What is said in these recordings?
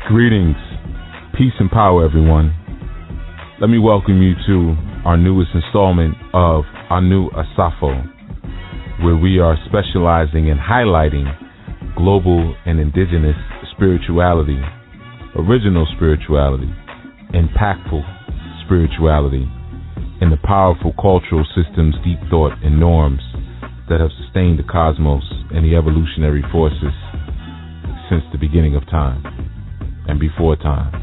Greetings, peace and power, everyone. Let me welcome you to our newest installment of Anu Asafo, where we are specializing in highlighting global and indigenous spirituality, original spirituality, impactful spirituality, and the powerful cultural systems, deep thought, and norms that have sustained the cosmos and the evolutionary forces since the beginning of time and before time.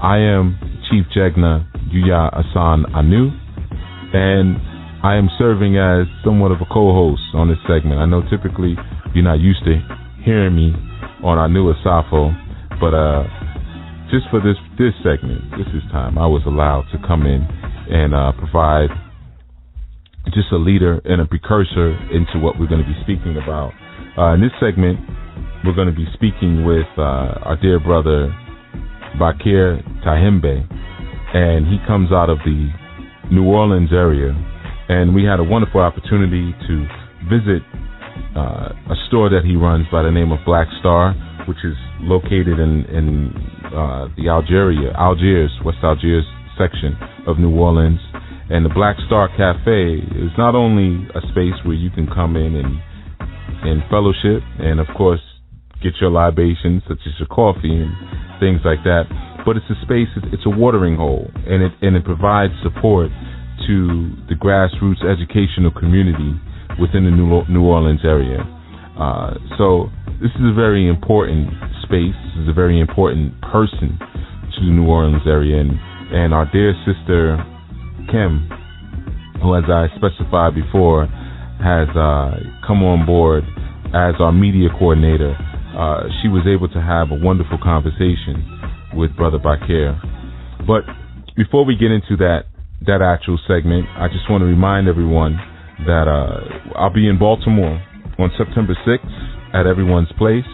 I am Chief Jegna Yuya Asan Anu, and I am serving as somewhat of a co-host on this segment. I know typically you're not used to hearing me on Anu Asafo, but just for this segment, this time, I was allowed to come in and provide just a leader and a precursor into what we're going to be speaking about. In this segment, we're going to be speaking with our dear brother Bakir Tahimbe, and he comes out of the New Orleans area, and we had a wonderful opportunity to visit a store that he runs by the name of Black Star, which is located in the Algiers, West Algiers section of New Orleans. And the Black Star Cafe is not only a space where you can come in and fellowship and, of course, get your libations, such as your coffee and things like that, but it's a space, it's a watering hole, and it provides support to the grassroots educational community within the New Orleans area. So this is a very important space. This is a very important person to the New Orleans area, and our dear sister Kim, who, as I specified before, has come on board as our media coordinator. She was able to have a wonderful conversation with Brother Bakir. But before we get into that actual segment, I just want to remind everyone that I'll be in Baltimore on September 6th at Everyone's Place,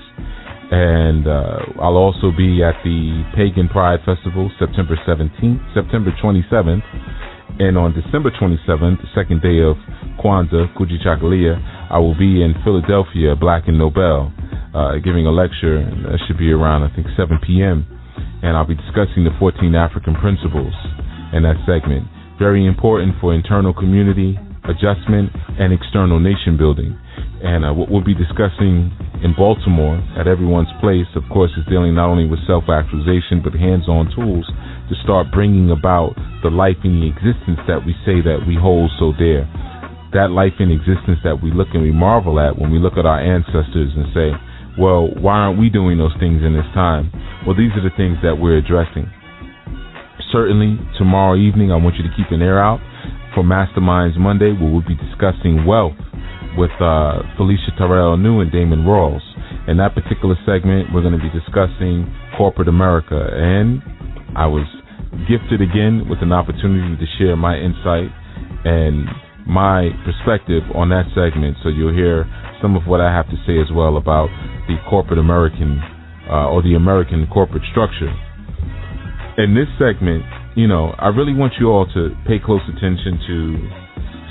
and I'll also be at the Pagan Pride Festival September 27th. And on December 27th, the second day of Kwanzaa, Kujichagulia, I will be in Philadelphia, Black and Nobel, giving a lecture, and that should be around, I think, 7 p.m. And I'll be discussing the 14 African principles in that segment. Very important for internal community adjustment and external nation building. And what we'll be discussing in Baltimore at Everyone's Place, of course, is dealing not only with self-actualization, but hands-on tools to start bringing about the life in the existence that we say that we hold so dear. That life in existence that we look and we marvel at when we look at our ancestors and say, well, why aren't we doing those things in this time? Well, these are the things that we're addressing. Certainly, tomorrow evening, I want you to keep an ear out for Masterminds Monday, where we'll be discussing wealth with Felicia Terrell-New and Damon Rawls. In that particular segment, we're going to be discussing corporate America, and I was gifted again with an opportunity to share my insight and my perspective on that segment, so you'll hear some of what I have to say as well about the corporate American or the American corporate structure. In this segment, I really want you all to pay close attention to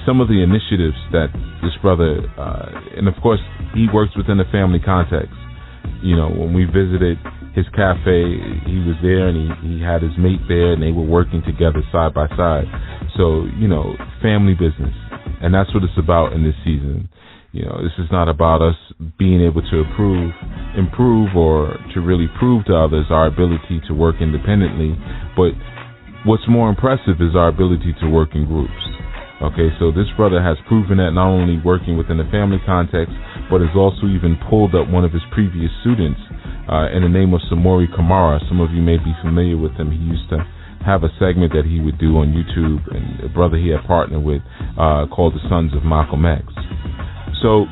some of the initiatives that this brother, and of course, he works within a family context. When we visited his cafe, he was there and he had his mate there, and they were working together side by side. So, family business. And that's what it's about in this season. This is not about us being able to improve or to really prove to others our ability to work independently. But what's more impressive is our ability to work in groups. Okay, so this brother has proven that not only working within a family context, but has also even pulled up one of his previous students in the name of Samori Kamara. Some of you may be familiar with him. He used to have a segment that he would do on YouTube, and a brother he had partnered with called the Sons of Malcolm X. So,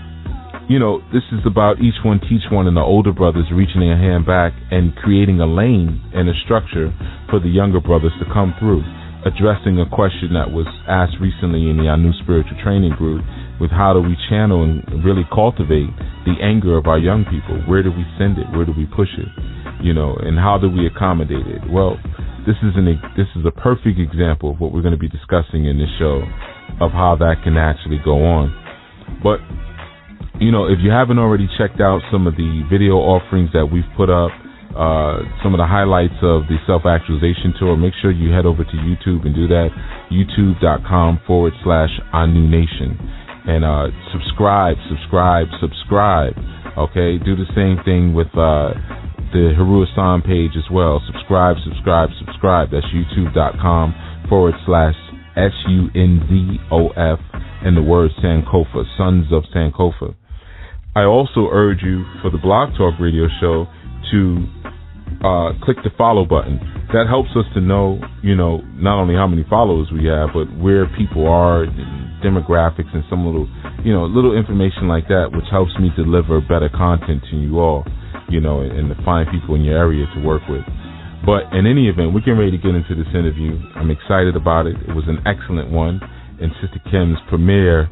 this is about each one teach one, and the older brothers reaching their hand back and creating a lane and a structure for the younger brothers to come through, addressing a question that was asked recently in the Anu Spiritual Training Group with how do we channel and really cultivate the anger of our young people? Where do we send it? Where do we push it? And how do we accommodate it? Well, this is a perfect example of what we're going to be discussing in this show, of how that can actually go on. But if you haven't already checked out some of the video offerings that we've put up, some of the highlights of the self-actualization tour, make sure you head over to YouTube and do that. youtube.com/AnuNation. And subscribe. Okay, do the same thing with the Haru Hassan page as well. Subscribe. That's youtube.com/SUNZOF and the word Sankofa, Sons of Sankofa. I also urge you for the Blog Talk Radio Show to click the follow button. That helps us to know, not only how many followers we have, but where people are, demographics, and some little information like that, which helps me deliver better content to you all, and to find people in your area to work with. But in any event, we're getting ready to get into this interview. I'm excited about it. It was an excellent one, and Sister Kim's premiere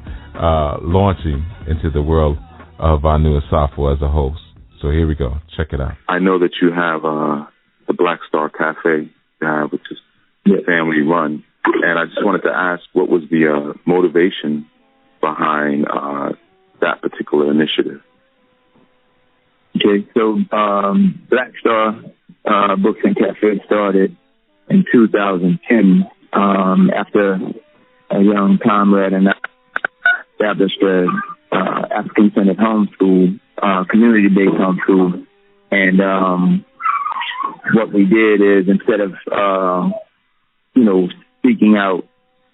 launching into the world of Anu Asafo as a host. So here we go. Check it out. I know that you have the Black Star Cafe, which is family run. And I just wanted to ask, what was the motivation behind that particular initiative? Okay, so Black Star Books and Cafe started in 2010 after a young comrade and I established a African-centered homeschool, community-based homeschool. And what we did is, instead of, seeking out,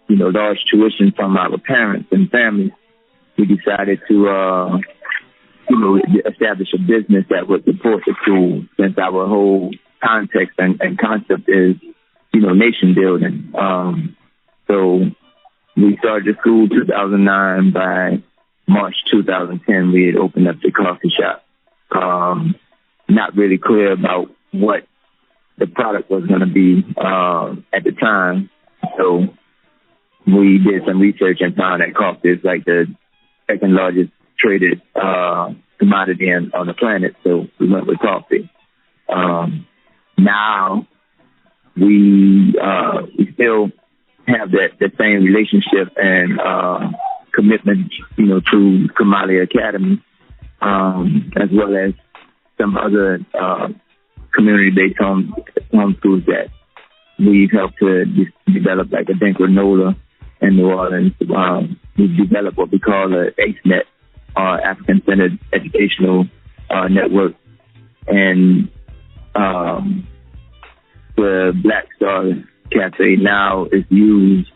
large tuition from our parents and families, we decided to, establish a business that would support the school, since our whole context and concept is, nation building. So we started the school 2009. By March 2010, we had opened up the coffee shop. Not really clear about what the product was going to be at the time. So we did some research and found that coffee is like the second largest traded commodity on the planet. So we went with coffee. Now we still have that same relationship and commitment, to Kamali Academy, as well as some other community-based homeschools that we've helped to develop, like a Granola in New Orleans. We've developed what we call the ACENET, African-Centered Educational Network. And the Black Star Cafe now is used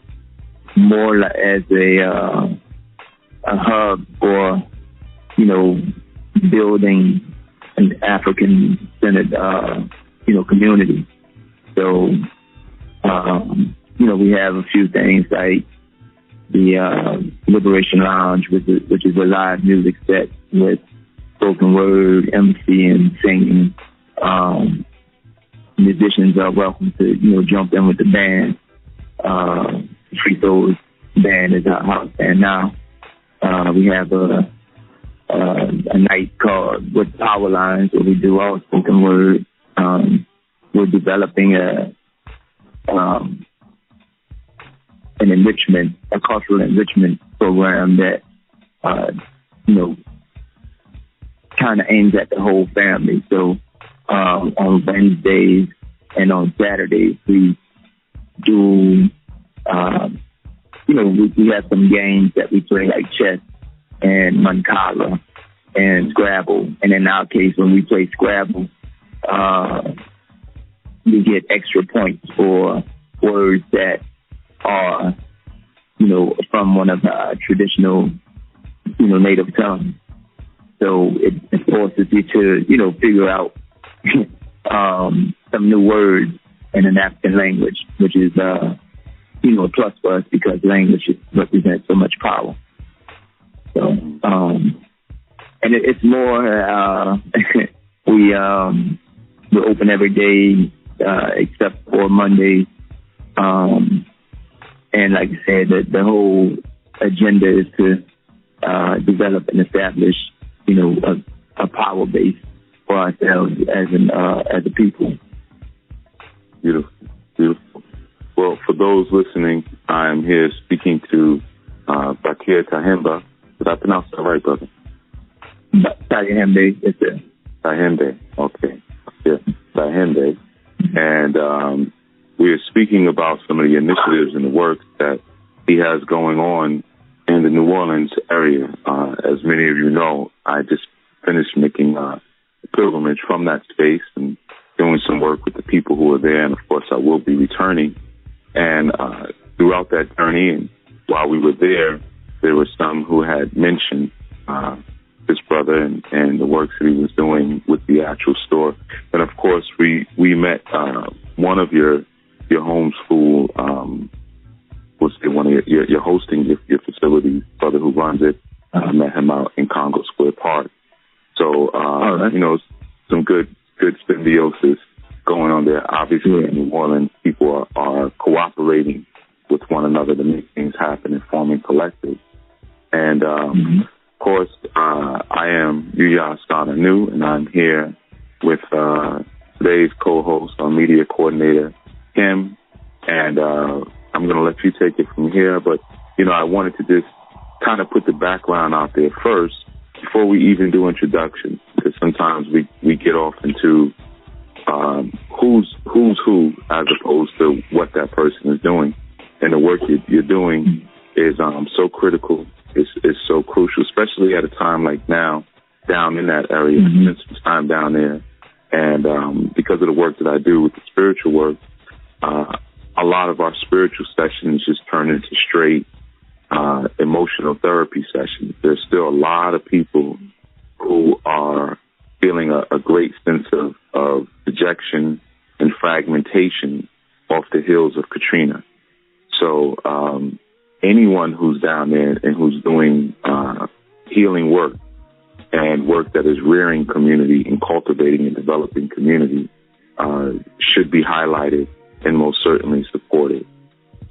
more as a hub for, building an African-centered, community. So, we have a few things like the Liberation Lounge, which is a live music set with spoken word, MC, and singing. Musicians are welcome to, jump in with the band. Free Souls band is our house band now. We have a night called with Power Lines, where we do all spoken word. We're developing a cultural enrichment program that, kind of aims at the whole family. So on Wednesdays and on Saturdays, we do, we have some games that we play, like chess and Mancala and Scrabble. And in our case, when we play Scrabble, we get extra points for words that are, from one of our traditional, native tongues. So it forces you to, figure out some new words in an African language, which is, a plus for us, because language represents so much power. So, and it's more, we're open every day, except for Monday. And like I said, the whole agenda is to develop and establish, a power base for ourselves as a people. Beautiful, beautiful. Well, for those listening, I'm here speaking to Bakir Tahemba. Did I pronounce that right, brother? Tahembe, yes, sir. Tahembe, okay. Yeah. Bahende. And we are speaking about some of the initiatives and the work that he has going on in the New Orleans area. As many of you know, I just finished making a pilgrimage from that space and doing some work with the people who are there. And, of course, I will be returning. And throughout that journey and while we were there were some who had mentioned this brother and the work that he was doing with the actual store. And, of course, we met one of your homeschool, one of your hosting your facilities, brother who runs it. I met him out in Congo Square Park. So, some good symbiosis going on there. Obviously, in New Orleans, people are cooperating with one another to make things happen and forming collectives. And, of course, I am Yuya Asana New, and I'm here with today's co-host, our media coordinator, Kim. And I'm going to let you take it from here. But, I wanted to just kind of put the background out there first before we even do introductions, because sometimes we get off into who's who as opposed to what that person is doing. And the work you're doing is so critical. It's so crucial, especially at a time like now down in that area. Spent some time down there. And because of the work that I do with the spiritual work, a lot of our spiritual sessions just turn into straight emotional therapy sessions. There's still a lot of people who are feeling a great sense of dejection and fragmentation off the heels of Katrina. So anyone who's down there and who's doing healing work and work that is rearing community and cultivating and developing community should be highlighted and most certainly supported.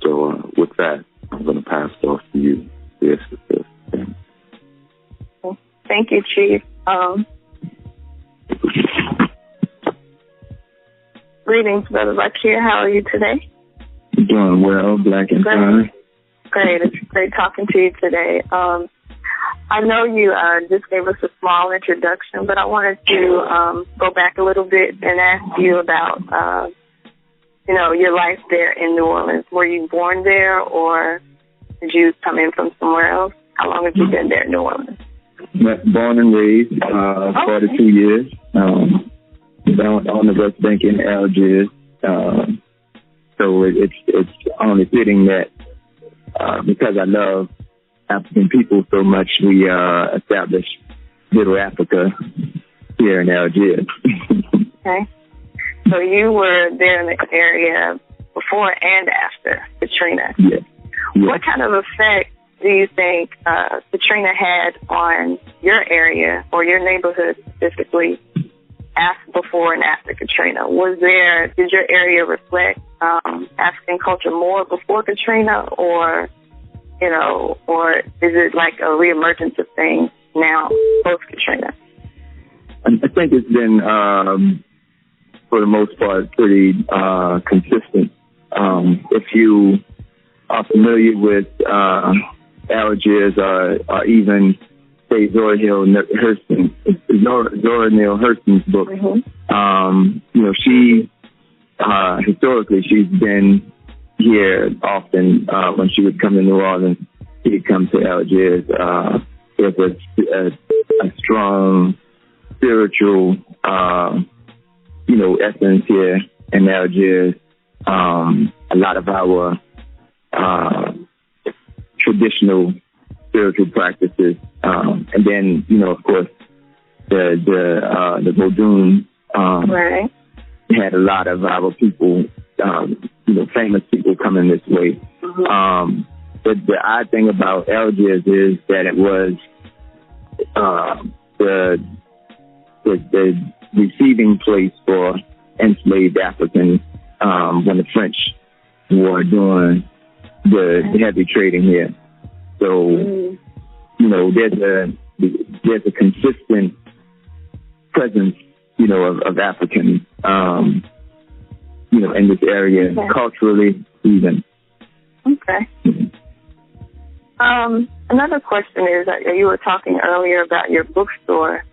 So with that, I'm going to pass it off to you. Yes. Thank you, Chief. Greetings, Brother Bakir. How are you today? Doing well, black and fine. Great. It's great talking to you today. I know you just gave us a small introduction, but I wanted to go back a little bit and ask you about, your life there in New Orleans. Were you born there, or did you come in from somewhere else? How long have you been there in New Orleans? Born and raised, 42 years. On the West Bank in Algiers. So it's only fitting that because I love African people so much, we established Little Africa here in Algiers. Okay. So you were there in the area before and after Katrina. Yes. What kind of effect do you think Katrina had on your area or your neighborhood specifically before and after Katrina? Did your area reflect African culture more before Katrina, or is it like a reemergence of things now post Katrina? I think it's been, for the most part, pretty consistent. If you are familiar with Algiers or even say Zora Neale Hurston's book, she historically she's been here often. When she would come to New Orleans, she'd come to Algiers. There's a strong spiritual essence here in Algiers. A lot of our traditional spiritual practices, and then of course the Vodun right. had a lot of our people, famous people coming this way. But the odd thing about Algiers is that it was the receiving place for enslaved Africans when the French were doing the heavy trading here. So, there's a consistent presence, of Africans, in this area, culturally even. Okay. Another question is that you were talking earlier about your bookstore.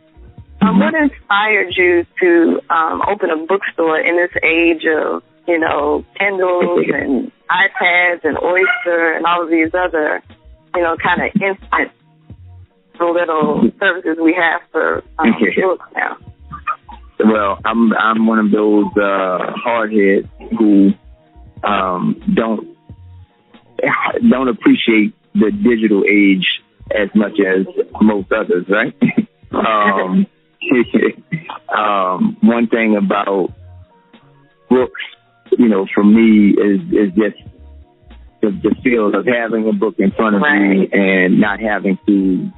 What inspired you to open a bookstore in this age of, Kindles and iPads and Oyster and all of these other, kind of instant little services we have for books now? Well, I'm one of those hardheads who don't appreciate the digital age as much as most others, right? One thing about books, for me is just the feel of having a book in front of me and not having to,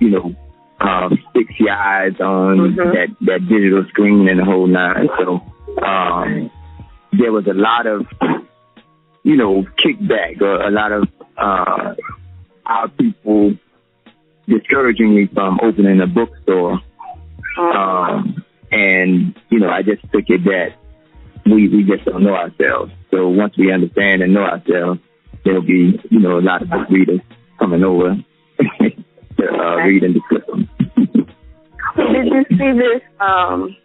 fix your eyes on that digital screen and the whole nine. So there was a lot of, kickback, or a lot of our people discouraging me from opening a bookstore. And, I just took it that we just don't know ourselves. So once we understand and know ourselves, there'll be, a lot of book readers coming over to read and discuss them. Did you see this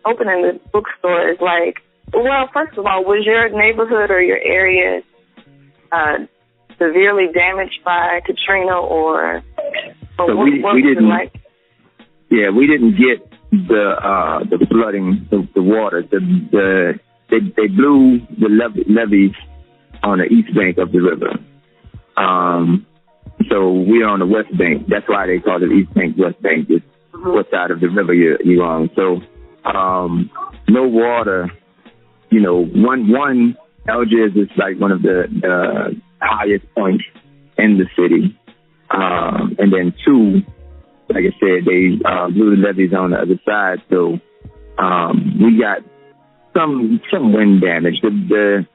opening this bookstore is like, well, first of all, was your neighborhood or your area severely damaged by Katrina, or so what was it like? Yeah, we didn't get the flooding, the water. They blew the levees on the east bank of the river. So we're on the west bank. That's why they call it East Bank, West Bank. It's what side of the river you're on. So no water. One Algiers is like one of the highest points in the city. And then two, like I said, they blew the levees on the other side. So we got some wind damage. The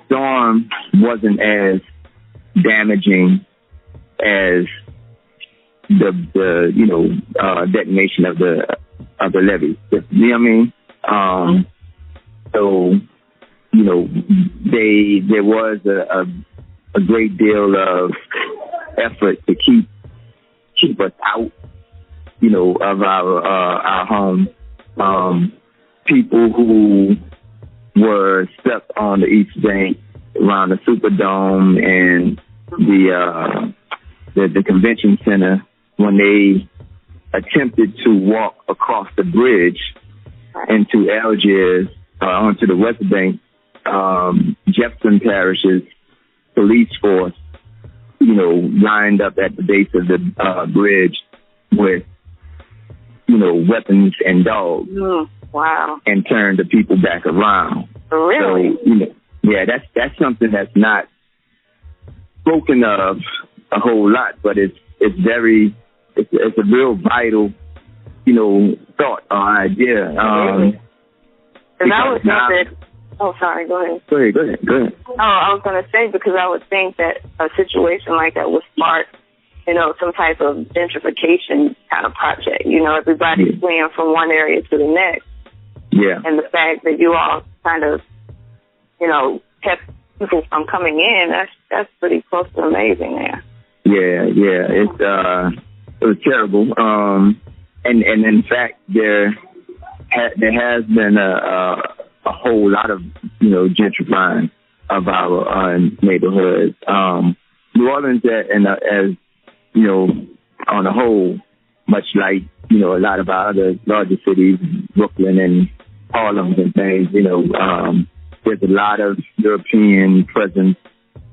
storm wasn't as damaging as the detonation of the levees. You know what I mean? So there was a great deal of effort to keep us out, of our home. People who were stuck on the East Bank around the Superdome and the convention center, when they attempted to walk across the bridge into Algiers, onto the West Bank, Jefferson Parish's police force, lined up at the base of the bridge with, weapons and dogs. Wow. And turned the people back around. Really? So, that's something that's not spoken of a whole lot, but it's a real vital, thought or idea. Really? Sorry, go ahead. Go ahead. Oh, I was going to say, because I would think that a situation like that would spark, some type of gentrification kind of project. Everybody's fleeing from one area to the next. Yeah. And the fact that you all kind of, kept people from coming in, that's pretty close to amazing there. Yeah. It was terrible. And in fact, there has been a whole lot of, gentrifying of our neighborhoods. New Orleans, as on the whole, much like, a lot of our other larger cities, Brooklyn and Harlem and things, there's a lot of European presence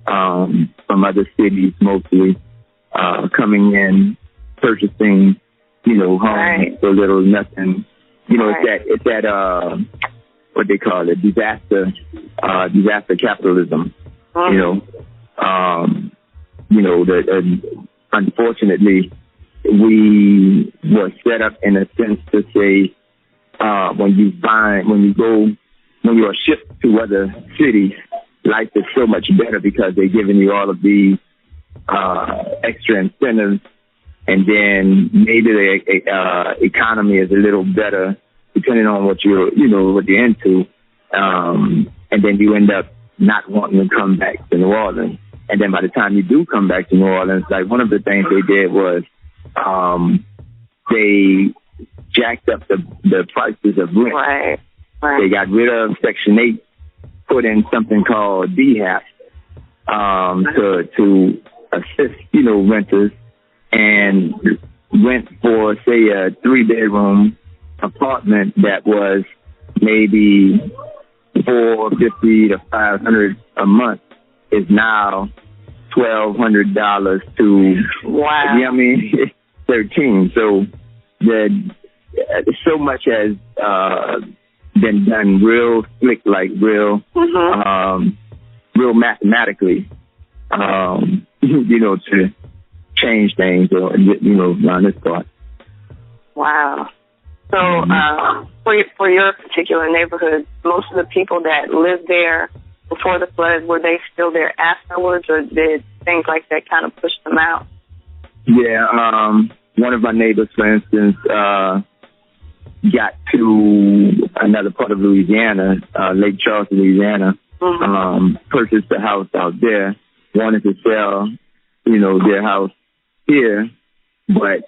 from other cities, mostly coming in, purchasing, homes for little nothing. It's that what they call it, disaster capitalism. Unfortunately, we were set up in a sense to say, when you are shipped to other cities, life is so much better because they're giving you all of these extra incentives, and then maybe the economy is a little better depending on what you're into, and then you end up not wanting to come back to New Orleans. And then by the time you do come back to New Orleans, like one of the things they did was they jacked up the prices of rent. Right. They got rid of Section 8, put in something called DHAP to assist, renters, and rent for, say, a 3-bedroom apartment that was maybe $450 to $500 a month is now $1,200 to, wow. $13. So so much has been done real slick, like real mathematically, to change things, on this part. Wow. So for your particular neighborhood, most of the people that lived there before the flood, were they still there afterwards, or did things like that kind of push them out? Yeah, one of my neighbors, for instance, got to another part of Louisiana, Lake Charles, Louisiana, purchased a house out there, wanted to sell, their house here, but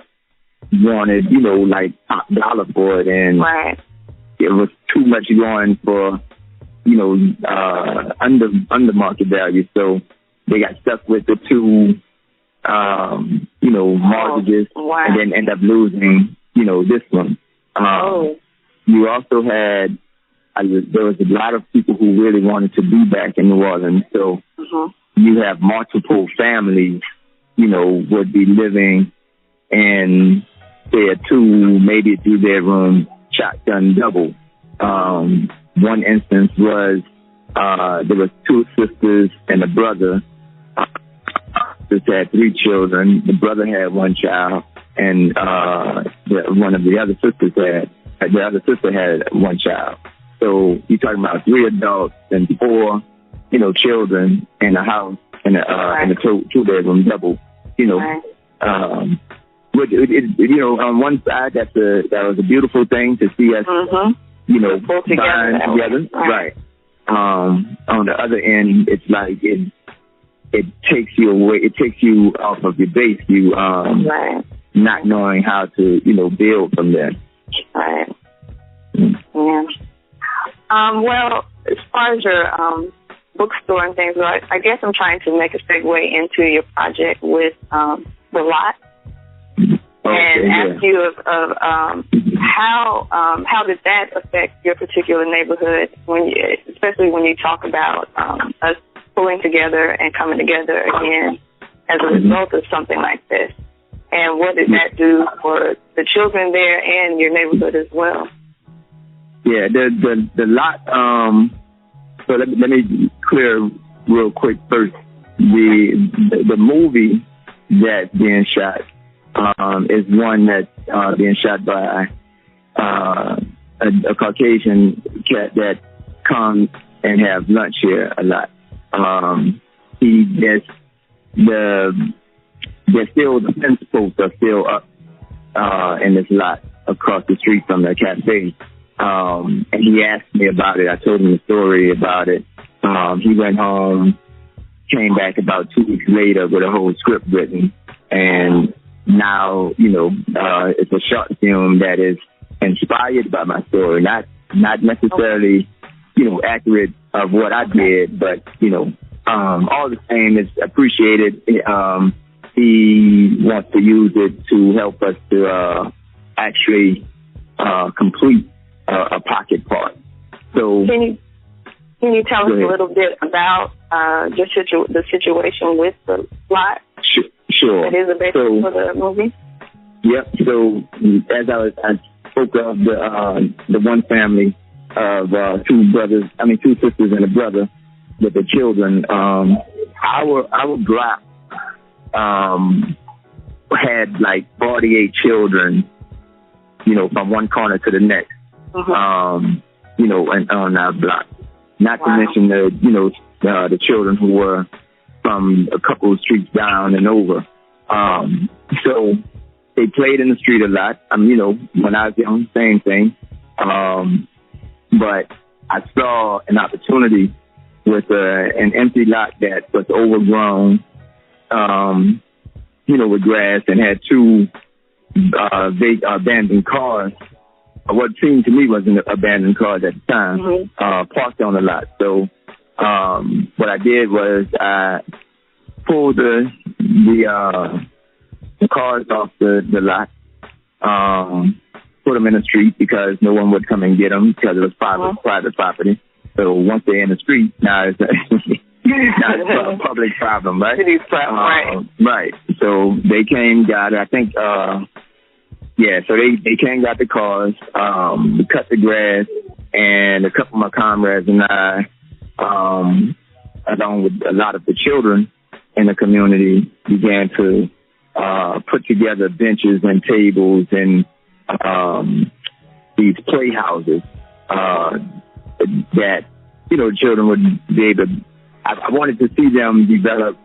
wanted, like top dollar for it, and it was too much going for, under market value. So they got stuck with the two, mortgages, and then end up losing, this one. You also had, there was a lot of people who really wanted to be back in New Orleans. So you have multiple families, would be living in, say, a 2, maybe a 3-bedroom shotgun double. One instance was there was 2 sisters and a brother. Just had 3 children. The brother had 1 child, and one of the other sisters had 1 child. So you're talking about 3 adults and 4, children in a house in a 2-bedroom double. On one side, that was a beautiful thing to see us, both together. Right. On the other end, it's like it takes you away. It takes you off of your base. You not knowing how to build from there. Right. Yeah. Well, as far as your bookstore and things, I guess I'm trying to make a segue into your project with the lot. And ask you of how did that affect your particular neighborhood, especially when you talk about us pulling together and coming together again as a result of something like this, and what did that do for the children there and your neighborhood as well? Yeah, the lot. So let me clear real quick first. The movie that's being shot. Is one that's being shot by a Caucasian cat that comes and have lunch here a lot. The fence posts are still up in this lot across the street from the cafe. And he asked me about it. I told him the story about it. He went home, came back about 2 weeks later with a whole script written, and now, it's a short film that is inspired by my story, not necessarily, accurate of what I did, but, all the same, it's appreciated. He wants to use it to help us to actually complete a pocket part. So Can you tell us a little bit about the situation with the lot? Sure. That is a basis for the movie? Yep. So as I spoke of the one family of 2 sisters and a brother with the children, our block had like 48 children, from one corner to the next, and on our block. Not to mention the children who were from a couple of streets down and over. So they played in the street a lot. When I was young, same thing. But I saw an opportunity with an empty lot that was overgrown, with grass, and had 2 abandoned cars what seemed to me was an abandoned cars at the time, parked on the lot. So what I did was I pulled the cars off the lot, put them in the street because no one would come and get them because it was private property. So once they're in the street, now it's a public problem, right? Right. So they came, got it. I think, so they came, got the cars, cut the grass, and a couple of my comrades and I, along with a lot of the children in the community, began to put together benches and tables and these playhouses that, children would be able to. I wanted to see them develop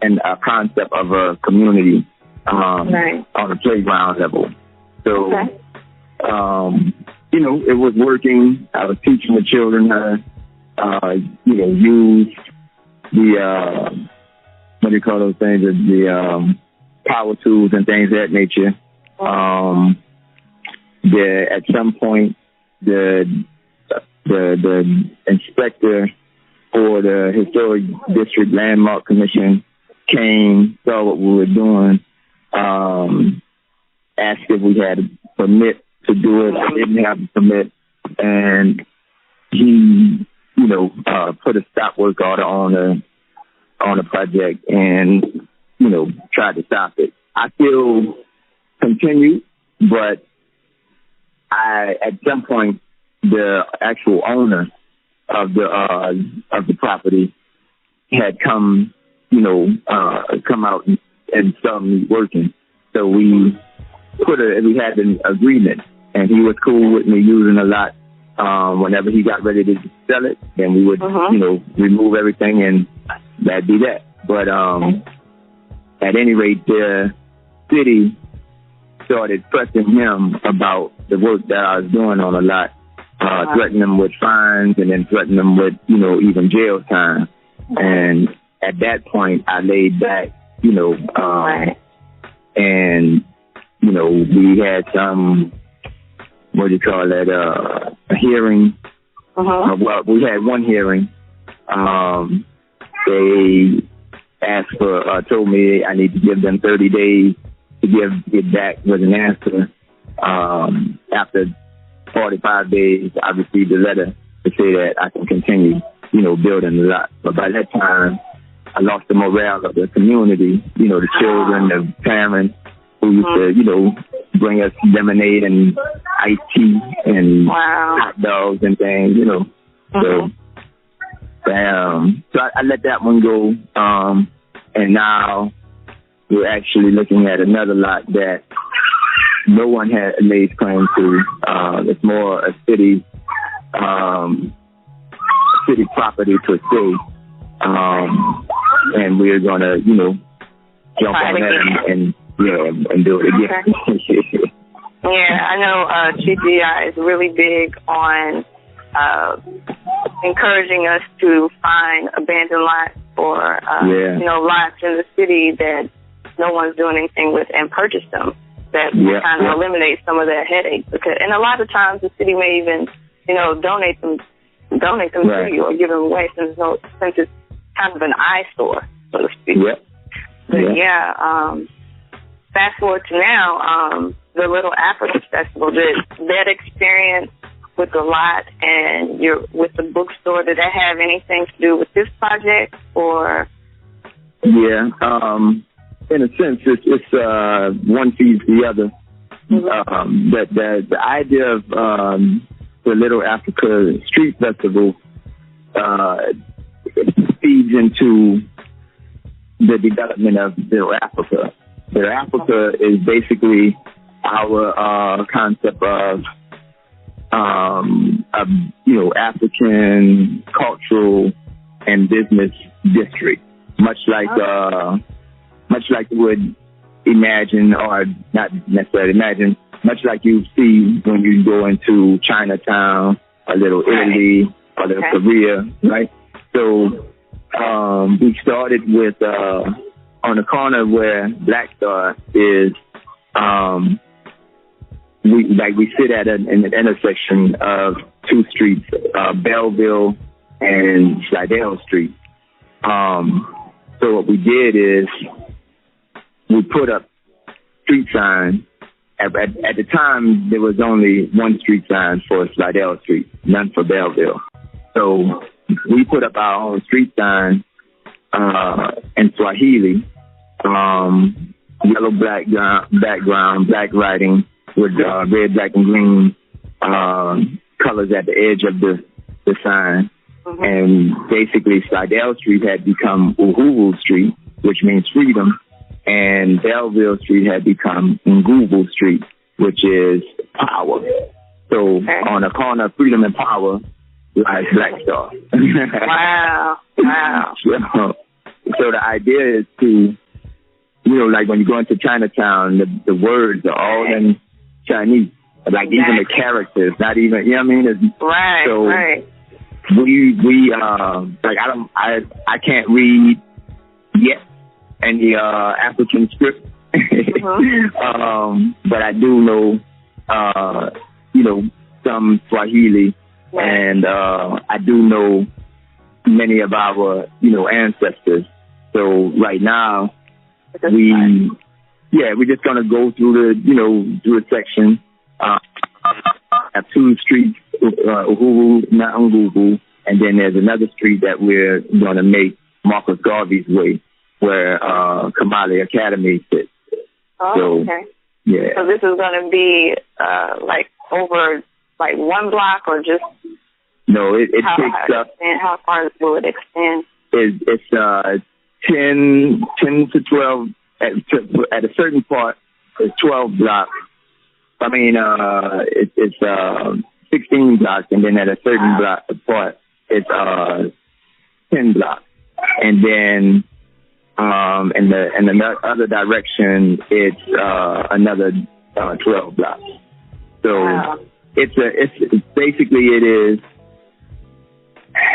a concept of a community on a playground level. So, it was working. I was teaching the children how to, use the, what do you call those things? The power tools and things of that nature. At some point, the inspector for the Historic District Landmark Commission came, saw what we were doing, asked if we had a permit to do it. I didn't have a permit, and he, put a stop work order on the project and, tried to stop it. I still continued, but at some point, the actual owner of the property had come out and saw me working. So we had an agreement, and he was cool with me using a lot. Whenever he got ready to sell it, then we would, remove everything, and that'd be that. But at any rate, the city started pressing him about the work that I was doing on a lot, threatening him with fines and then threatening him with, even jail time. And at that point, I laid back, and, we had some, what do you call that, a hearing. Well, we had one hearing. They asked told me I need to give them 30 days to get back with an answer. After 45 days, I received a letter to say that I can continue, building the lot. But by that time, I lost the morale of the community, the children, the parents who used to, bring us lemonade and iced tea and hot dogs and things, So I let that one go. And now we're actually looking at another lot that no one had laid claim to. It's more a city property per se. And we're gonna, jump on that and do it again. Okay. Yeah, I know GGI is really big on encouraging us to find abandoned lots or lots in the city that no one's doing anything with and purchase them. That kind of eliminates some of that headache. And a lot of times the city may even, donate them to you or give them away since it's kind of an eyesore, so to speak. Fast forward to now, the Little Africa Festival, that experience with the lot and with the bookstore, did that have anything to do with this project or? Yeah, in a sense, it's one feeds the other. The idea of the Little Africa Street Festival feeds into the development of Little Africa. Little Africa is basically our concept of African cultural and business district, much like you would imagine, or not necessarily imagine, much like you see when you go into Chinatown, a little Italy, a little Korea, right? So we started with on the corner where Black Star is. we sit at an intersection of two streets, Belleville and Slidell Street. So what we did is we put up street signs. At the time, there was only one street sign for Slidell Street, none for Belleville. So we put up our own street sign in Swahili, yellow background, black writing with red, black, and green colors at the edge of the sign. Mm-hmm. And basically, Slidell Street had become Uhuru Street, which means freedom. And Belleville Street had become Nguvu Street, which is power. So on the corner of freedom and power lies Black Star. Wow. So the idea is to, like when you go into Chinatown, the words are all in Chinese. Like even the characters, not even, you know what I mean? Right. We I can't read yet any African script, but I do know some Swahili, and I do know many of our ancestors. So right now we're just gonna go through the section. Have two streets, Uhuru, not Nguvu, and then there's another street that we're gonna make Marcus Garvey's Way, where Kamali Academy sits. Oh, so, okay. Yeah. So this is going to be over one block, or just? No, it takes up. And how far will it extend? It's 10 to 12 at a certain part. It's 12 blocks. I mean, it's 16 blocks, and then at a certain part, it's 10 blocks, and then. In the other direction, it's another 12 blocks. So it's basically it is.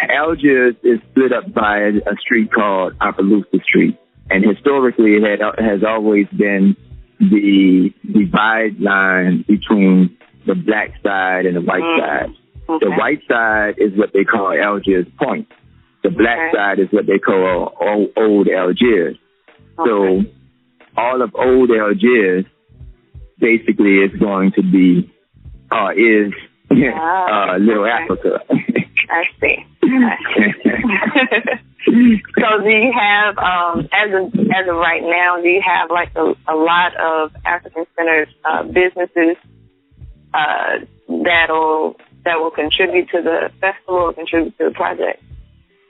Algiers is split up by a street called Opelousas Street, and historically it has always been the divide line between the black side and the white side. Okay. The white side is what they call Algiers Point. The black side is what they call Old Algiers. Okay. So all of Old Algiers basically is going to be Little Africa. I see. So do you have, as of right now, do you have a lot of African-centered businesses that will contribute to the festival or contribute to the project?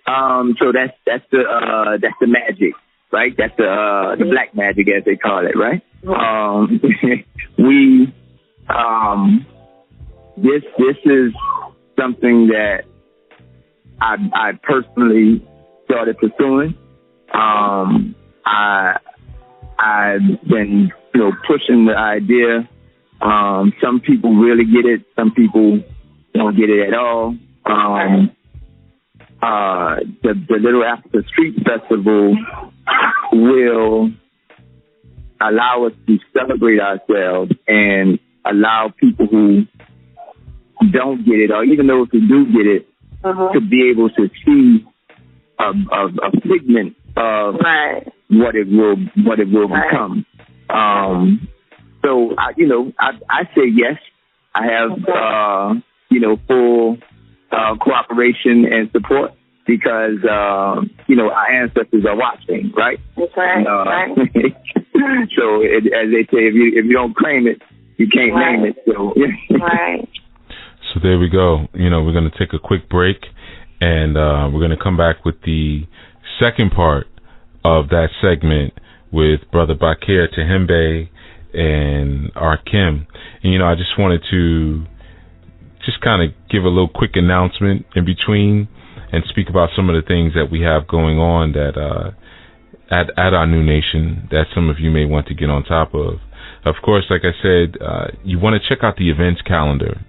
So that's the magic, right? That's the black magic, as they call it, right? This is something that I personally started pursuing. I've been pushing the idea. Some people really get it. Some people don't get it at all. The Little Africa Street Festival will allow us to celebrate ourselves and allow people who don't get it, or even those who do get it, to be able to see a figment of what it will become. So I say yes. I have full cooperation and support, because our ancestors are watching, right? That's right. So as they say, if you don't claim it, you can't name it. So right. So there we go. We're going to take a quick break, and we're going to come back with the second part of that segment with Brother Bakir Tahembe and Arkim. And I just wanted to kind of give a little quick announcement in between and speak about some of the things that we have going on that at our new nation that some of you may want to get on top of. Of course, like I said, you want to check out the events calendar.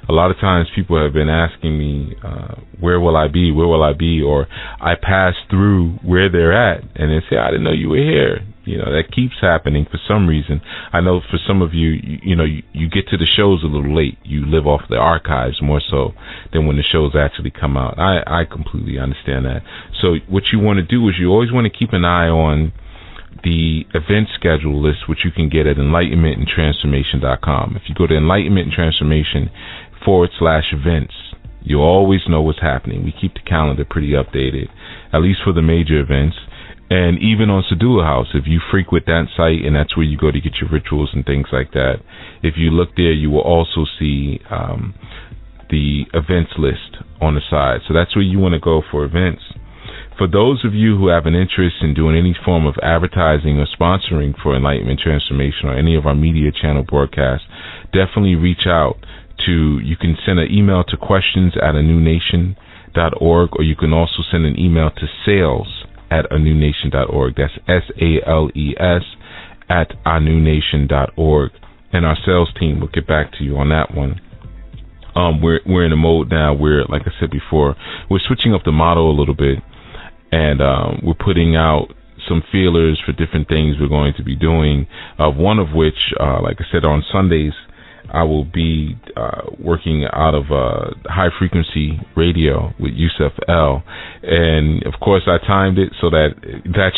A lot of times people have been asking me, where will I be? Or I pass through where they're at, and they say, I didn't know you were here. That keeps happening for some reason. I know for some of you, you get to the shows a little late. You live off the archives more so than when the shows actually come out. I completely understand that. So what you want to do is you always want to keep an eye on the event schedule list, which you can get at enlightenmentandtransformation.com. If you go to enlightenmentandtransformation.com/events, you'll always know what's happening. We keep the calendar pretty updated, at least for the major events. And even on Sadula House, if you frequent that site, and that's where you go to get your rituals and things like that, if you look there, you will also see the events list on the side. So that's where you want to go for events. For those of you who have an interest in doing any form of advertising or sponsoring for Enlightenment Transformation or any of our media channel broadcasts, definitely reach out to, you can send an email to questions@anewnation.org, or you can also send an email to sales@anewnation.org. That's SALES @anewnation.org. And our sales team will get back to you on that one. We're in a mode now where, like I said before, we're switching up the model a little bit, and we're putting out some feelers for different things we're going to be doing. One of which, like I said, on Sundays, I will be working out of high frequency radio with Yusuf L. And of course I timed it so that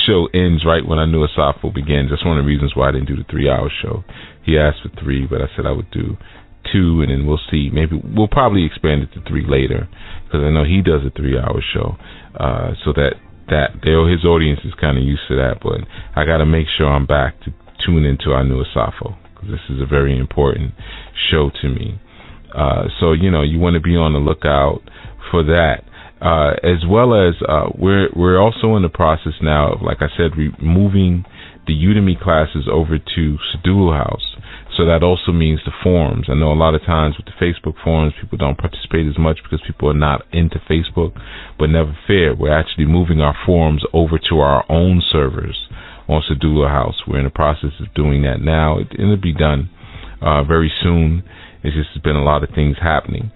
show ends right when I knew Asafo begins. That's one of the reasons why I didn't do the 3-hour show. He asked for 3, but I said I would do 2, and then we'll see. Maybe we'll probably expand it to 3 later, because I know he does a 3-hour show, so that his audience is kind of used to that. But I got to make sure I'm back to tune into our new Asafo, because this is a very important show to me. So you want to be on the lookout for that, as well as we're also in the process now of, like I said, moving the Udemy classes over to Sadulu House. So that also means the forums. I know a lot of times with the Facebook forums, people don't participate as much because people are not into Facebook, but never fear. We're actually moving our forums over to our own servers on Sadulu House. We're in the process of doing that now. It'll be done very soon. It's just been a lot of things happening.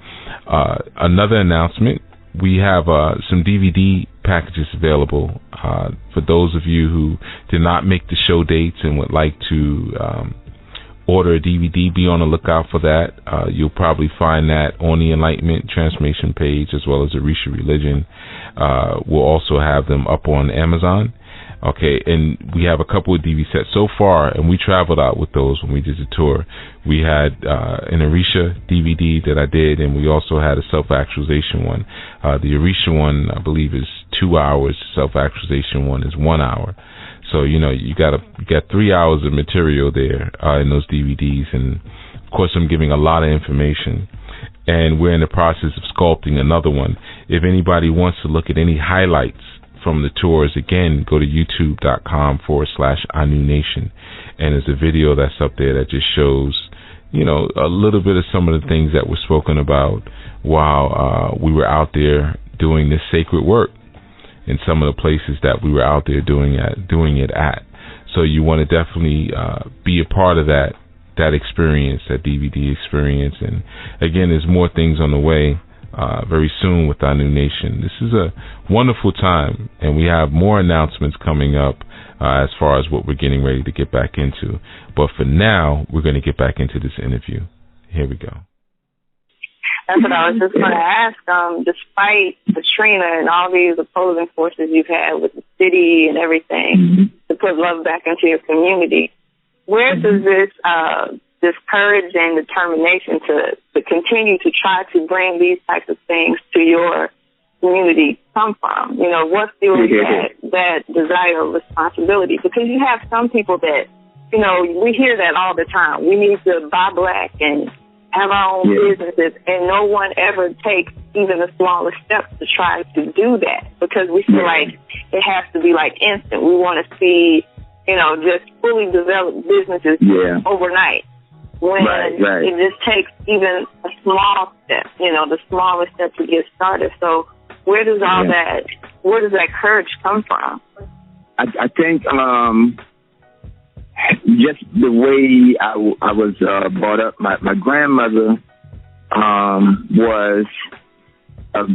Another announcement, we have some DVD packages available for those of you who did not make the show dates and would like to order a DVD. Be on the lookout for that. You'll probably find that on the Enlightenment Transformation page, as well as Orisha Religion. We'll also have them up on Amazon. Okay, and we have a couple of DVD sets so far, and we traveled out with those when we did the tour. We had an Orisha DVD that I did, and we also had a self-actualization one. The Orisha one, I believe, is 2 hours. Self-actualization one is 1 hour. So you got 3 hours of material there in those DVDs, and of course I'm giving a lot of information. And we're in the process of sculpting another one. If anybody wants to look at any highlights from the tours, again, go to youtube.com/anewnation, and there's a video that's up there that just shows, a little bit of some of the things that were spoken about while we were out there doing this sacred work, in some of the places that we were out there doing it at. So you want to definitely be a part of that experience, that DVD experience. And again, there's more things on the way very soon with our new nation. This is a wonderful time, and we have more announcements coming up as far as what we're getting ready to get back into. But for now, we're going to get back into this interview. Here we go. That's what I was just going to ask. Despite Katrina and all these opposing forces you've had with the city and everything, to put love back into your community, where does this courage and determination to continue to try to bring these types of things to your community come from? What's that desire of responsibility? Because you have some people that, we hear that all the time. We need to buy black and have our own businesses, and no one ever takes even the smallest steps to try to do that, because we feel like it has to be like instant. We want to see, just fully developed businesses overnight. When it just takes even a small step, the smallest step to get started. So where does that courage come from? I think just the way I was brought up. My grandmother was a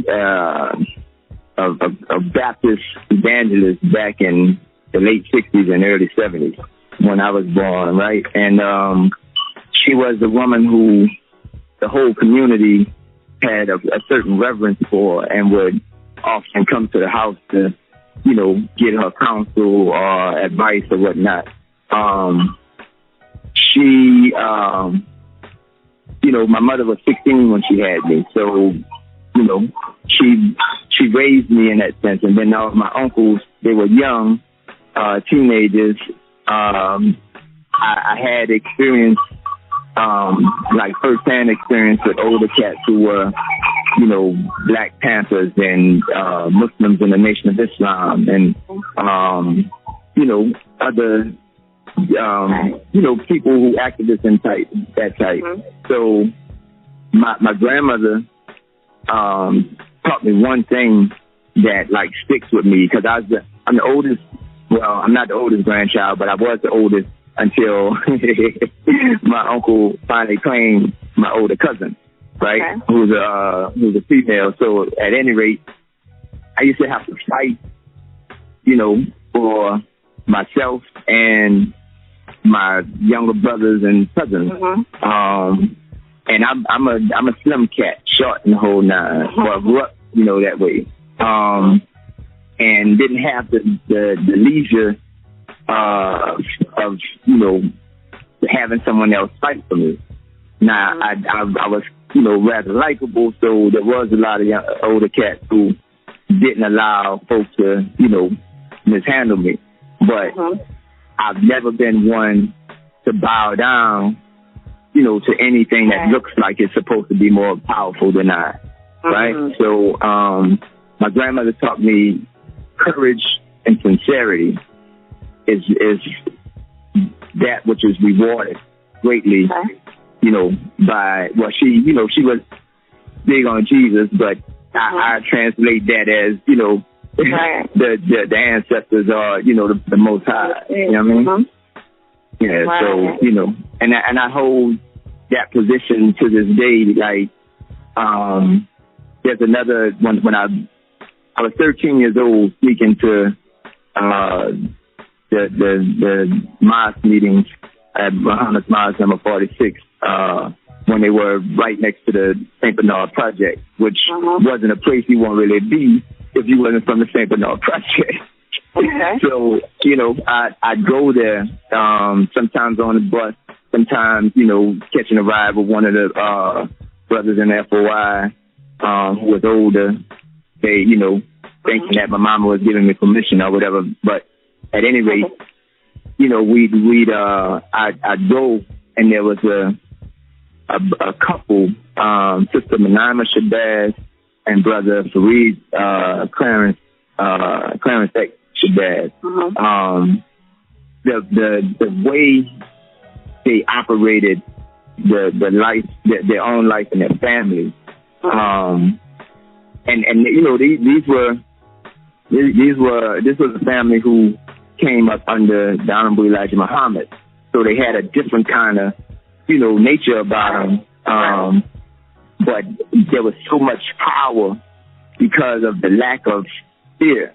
Baptist evangelist back in the late 60s and early 70s when I was born, right? And she was the woman who the whole community had a certain reverence for and would often come to the house to, you know, get her counsel or advice or whatnot. She, you know, my mother was 16 when she had me. So, you know, she raised me in that sense. And then all of my uncles, they were young, teenagers. I had experience, like firsthand experience with older cats who were, you know, Black Panthers and Muslims in the Nation of Islam and, you know, other, you know, people who activists and that type. So my grandmother taught me one thing that like sticks with me because I'm the oldest. Well, I'm not the oldest grandchild, but I was the oldest until my uncle finally claimed my older cousin, right? Okay. Who's a female. So at any rate, I used to have to fight, you know, for myself and my younger brothers and cousins. And I'm a slim cat, short and the whole nine. Well, I grew up, you know, that way. And didn't have the leisure of, you know, having someone else fight for me. Now, I was, you know, rather likable, so there was a lot of older cats who didn't allow folks to, you know, mishandle me. But I've never been one to bow down, you know, to anything that looks like it's supposed to be more powerful than I, right? So my grandmother taught me courage and sincerity is that which is rewarded greatly, you know, by, well, she, you know, she was big on Jesus, but I translate that as, you know, the ancestors are, you know, the Most High, you know what I mean? Yeah, so, you know, and I hold that position to this day. Like, there's another one when I was 13 years old, speaking to the mosque meetings at Muhammad's Mosque number 46, when they were right next to the St. Bernard Project, which wasn't a place you want to really be if you wasn't from the St. Bernard Project. So, you know, I'd go there, sometimes on the bus, sometimes, you know, catching a ride with one of the brothers in FOI who was older. They, you know, thinking that my mama was giving me permission or whatever. But at any rate, you know, I'd go, and there was a couple, Sister Manima Shabazz and Brother Fareed Clarence Shabazz. The way they operated the life, their own life and their family, and you know, this was a family who came up under the Honorable Elijah Muhammad, so they had a different kind of, you know, nature about them. But there was so much power because of the lack of fear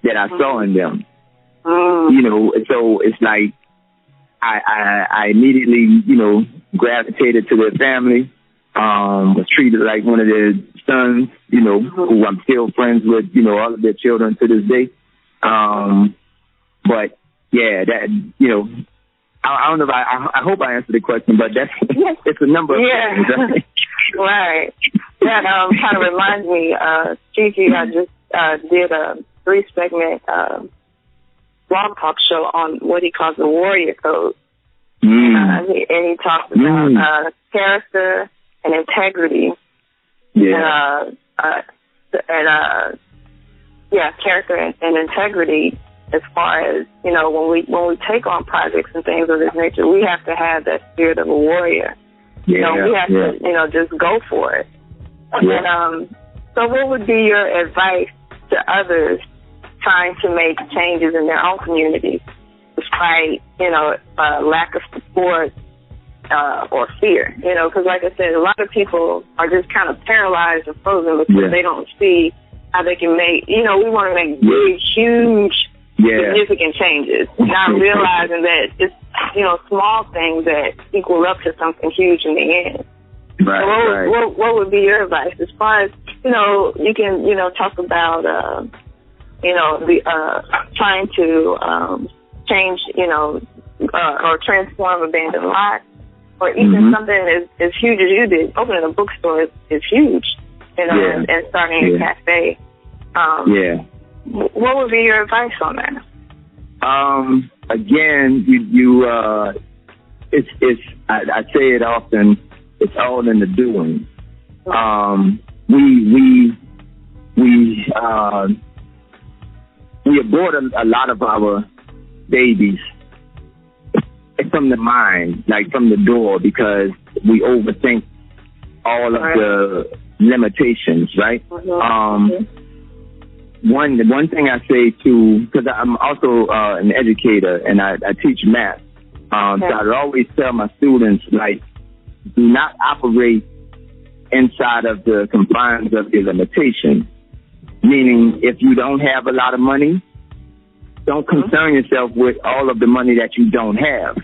that I saw in them. You know, so it's like I immediately, you know, gravitated to their family, was treated like one of their sons, you know, who I'm still friends with, you know, all of their children to this day. But yeah, that, you know, I don't know if I hope I answered the question, but that's, it's a number of things. Right. That kind of reminds me, Gigi, I just did a 3-segment blog talk show on what he calls the warrior code. And he talks about character and integrity. Character and integrity. As far as, you know, when we take on projects and things of this nature, we have to have that spirit of a warrior. You know, we have to, you know, just go for it. And so what would be your advice to others trying to make changes in their own communities despite, you know, lack of support or fear? You know, because like I said, a lot of people are just kind of paralyzed and frozen because they don't see how they can make, you know, we want to make big, huge significant changes, not realizing that it's, small things that equal up to something huge in the end. Right, what would be your advice as far as, you can, talk about, trying to change, or transform abandoned lots, or even something as huge as you did. Opening a bookstore is huge, and starting a cafe. What would be your advice on that? Again, I say it often. It's all in the doing. We abort a lot of our babies from the mind, like from the door, because we overthink all of the limitations, right? One thing I say too, because I'm also an educator and I teach math, so I always tell my students, like, do not operate inside of the confines of your limitation. Meaning, if you don't have a lot of money, don't concern yourself with all of the money that you don't have.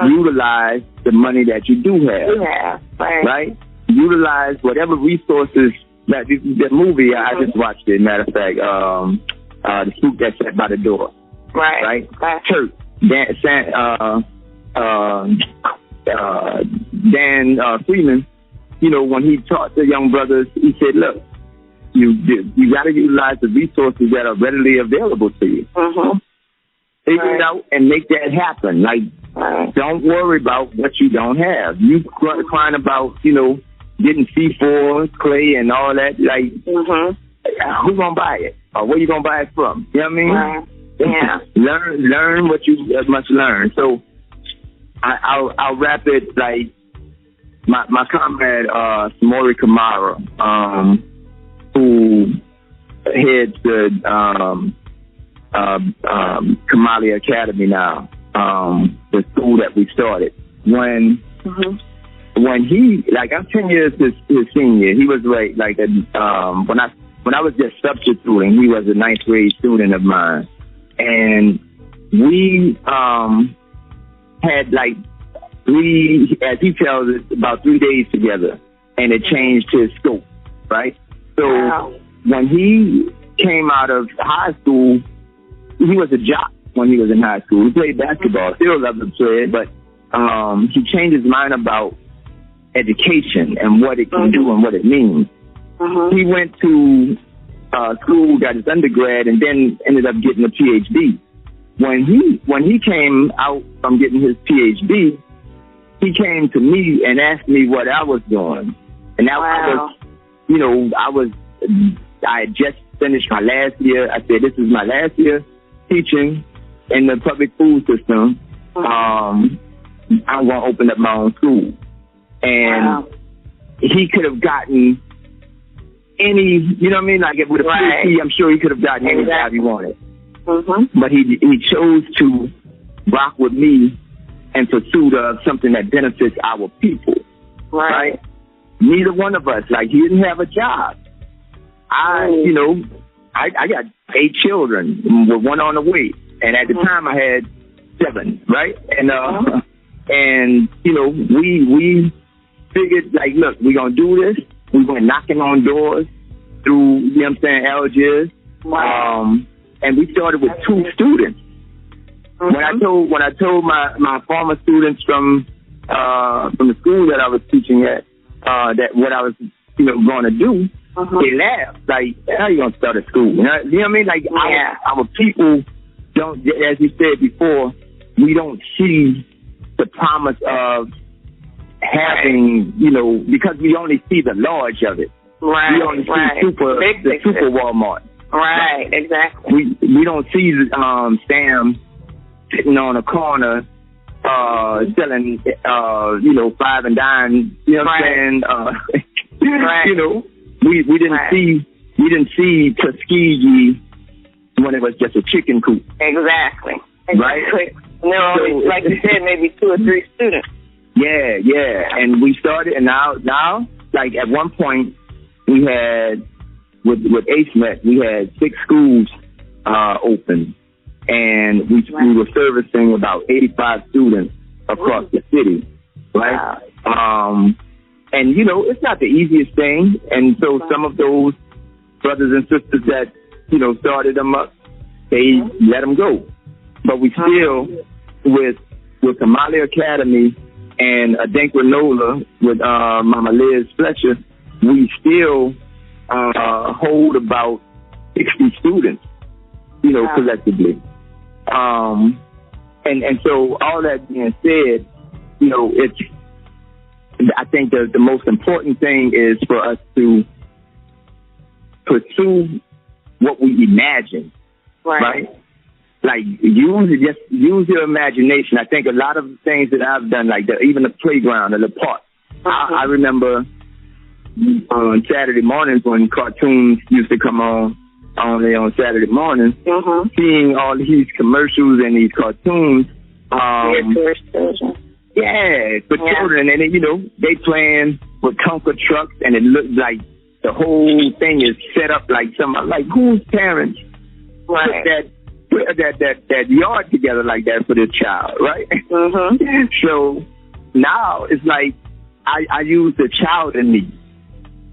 Utilize the money that you do have. Right? Utilize whatever resources. That the movie, I just watched it, matter of fact, The Spook That Sat by the Door. Right? Church. Dan Freeman, when he taught the young brothers, he said, look, you got to utilize the resources that are readily available to you. Figure it out and make that happen. Like, don't worry about what you don't have. You crying about, getting C4, clay, and all that. Like, who's gonna buy it? Or where you gonna buy it from? You know what I mean? Learn what you must learn. So I'll wrap it like my comrade Samori Kamara, who heads the Kamali Academy now, the school that we started. When he, like, I'm 10 years his senior, he was like when I was just substituting, he was a 9th grade student of mine, and we had like 3, as he tells us, about 3 days together, and it changed his scope, right? So when he came out of high school, he was a jock when he was in high school. He played basketball, still loved to play, but he changed his mind about education and what it can do and what it means. He went to school, got his undergrad, and then ended up getting a PhD. When he came out from getting his PhD, he came to me and asked me what I was doing. And now I had just finished my last year. I said, this is my last year teaching in the public school system. I'm going to open up my own school. And he could have gotten any, you know what I mean? Like, with a PhD, I'm sure he could have gotten any job he wanted. But he chose to rock with me in pursuit of something that benefits our people. Right? Neither one of us, like, he didn't have a job. I got 8 children with one on the way. And at the time I had 7, right? And, we figured, like, look, we're going to do this. We went knocking on doors through, Algiers. And we started with 2 students. When I told my former students from the school that I was teaching at, that what I was, going to do, they laughed. Like, how you going to start a school? You know what I mean? Like, our people don't, as you said before, we don't see the promise of having, because we only see the large of it. We only see the super Walmart. Right, exactly. We don't see Sam sitting on a corner selling 5 and dime, you know what I'm saying? We didn't see Tuskegee when it was just a chicken coop. Exactly. Right? No, like you said, maybe 2 or 3 students. Yeah. And we started, and now, like, at one point, we had, with AceMet, we had 6 schools open. and we were servicing about 85 students across the city, right? Wow. And, you know, it's not the easiest thing. And so some of those brothers and sisters that, you know, started them up, they let them go. But we still, with Kamali Academy and Adenkwanola with Mama Liz Fletcher, we still hold about 60 students, you know, collectively. And so all that being said, you know, I think the most important thing is for us to pursue what we imagine, right? Like use your imagination. I think a lot of things that I've done, like even the playground or the park. I remember on Saturday mornings when cartoons used to come on Saturday mornings, seeing all these commercials and these cartoons. Yeah, for children, and you know, they playing with Tonka trucks, and it looked like the whole thing is set up like somebody, like whose parents put that yard together like that for this child, right? So now it's like I use the child in me.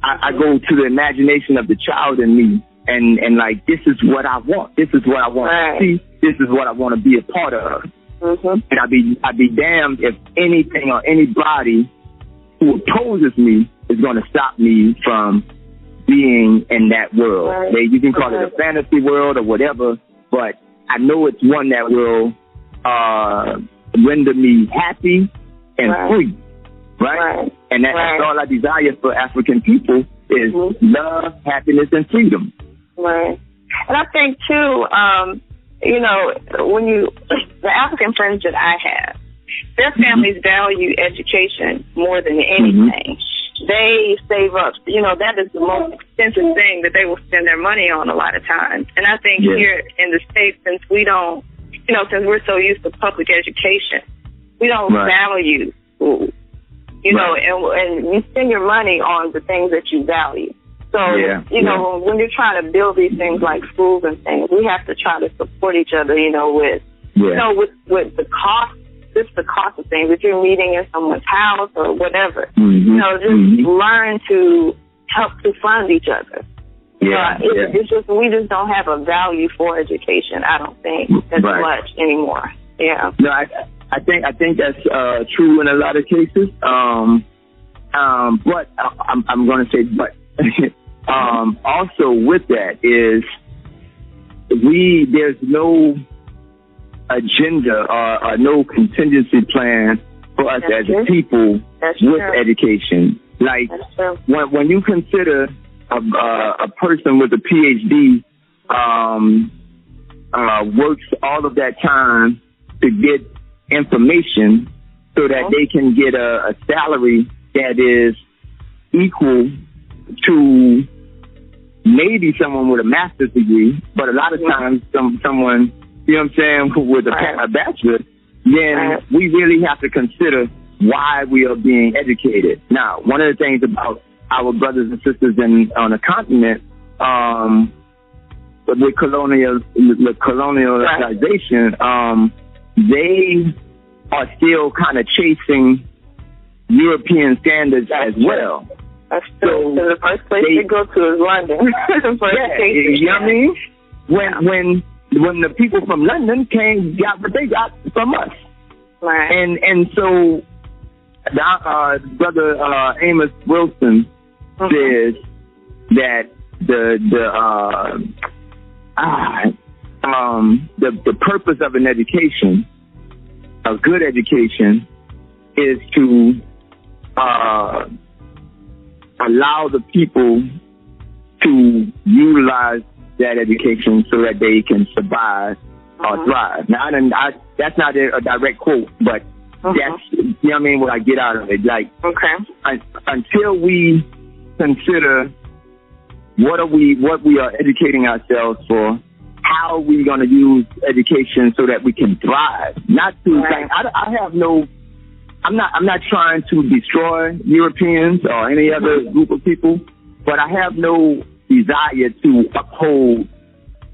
I go to the imagination of the child in me, and like this is what I want. This is what I want to see. This is what I want to be a part of. And I'd be damned if anything or anybody who opposes me is going to stop me from being in that world. You can call it a fantasy world or whatever, but I know it's one that will render me happy and free, right? And that's all I desire for African people is love, happiness, and freedom. Right. And I think, too, you know, the African friends that I have, their families value education more than anything. They save up, you know, that is the most expensive thing that they will spend their money on a lot of times. And I think here in the States, since we don't, you know, since we're so used to public education, we don't value school, you know, and you spend your money on the things that you value. So, you know, when you're trying to build these things like schools and things, we have to try to support each other, you know, with the cost, just the cost of things. If you're meeting in someone's house or whatever, you know, just learn to help to fund each other. It's just, we just don't have a value for education, I don't think, as much anymore. Yeah. No, I think that's true in a lot of cases. But I'm going to say, but also with that is there's no agenda or no contingency plan for us as a people with education. Like when you consider a person with a PhD works all of that time to get information so that they can get a salary that is equal to maybe someone with a master's degree, but a lot of times someone, you know what I'm saying, with a bachelor, then we really have to consider why we are being educated. Now, one of the things about our brothers and sisters on the continent, with colonialization, they are still kind of chasing European standards as well. That's true. So the first place they go to is London. You know what I mean? When the people from London got what they got from us. Right. And so Brother Amos Wilson says that the purpose of an education, a good education, is to allow the people to utilize that education so that they can survive or thrive. Now, that's not a direct quote, but that's, you know what I mean, what I get out of it. Like, until we consider what we are educating ourselves for, how are we going to use education so that we can thrive? Not to, like, I'm not trying to destroy Europeans or any other group of people, but I have no desire to uphold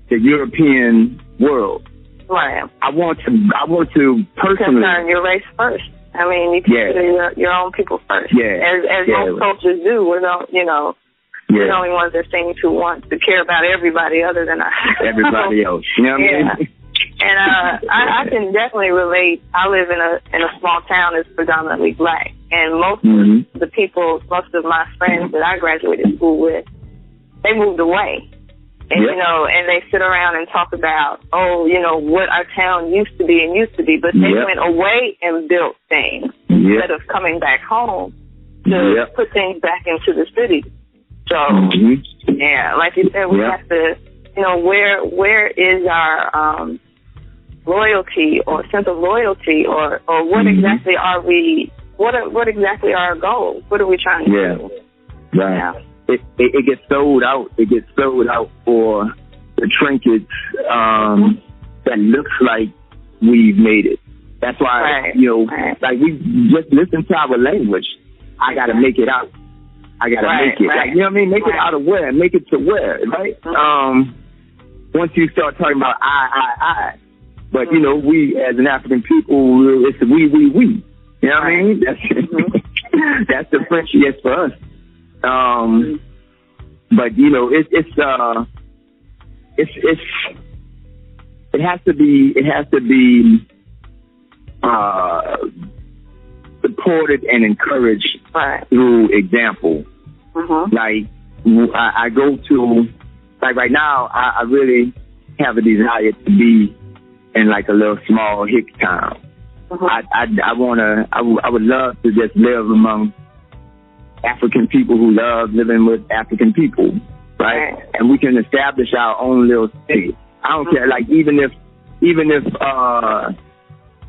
the European world. Right. I want to personally concern your race first. I mean, you consider your own people first. Yeah. As most cultures do. We're the only ones that seem to want to care about everybody other than us. Everybody else. You know what I mean? And I can definitely relate. I live in a small town that's predominantly black, and most of the people, most of my friends that I graduated school with, they moved away. And, and they sit around and talk about, what our town used to be, but they went away and built things instead of coming back home to put things back into the city. So, like you said, we have to, where is our loyalty or sense of loyalty, or what exactly are we, what exactly are our goals? What are we trying to do? Right. Yeah. It gets sold out. It gets sold out for the trinkets that looks like we've made it. That's why, like we just listen to our language. I got to make it out. I got to make it. Like, you know what I mean? Make it out of where? Make it to where, right? Once you start talking about I. But, we as an African people, it's we. You know what I mean? That's the French yes for us. But it has to be supported and encouraged through example. Like I go to, like right now, I really have a desire to be in like a little small hick town. I would love to just live among African people who love living with African people, right? And we can establish our own little city. I don't care, like even if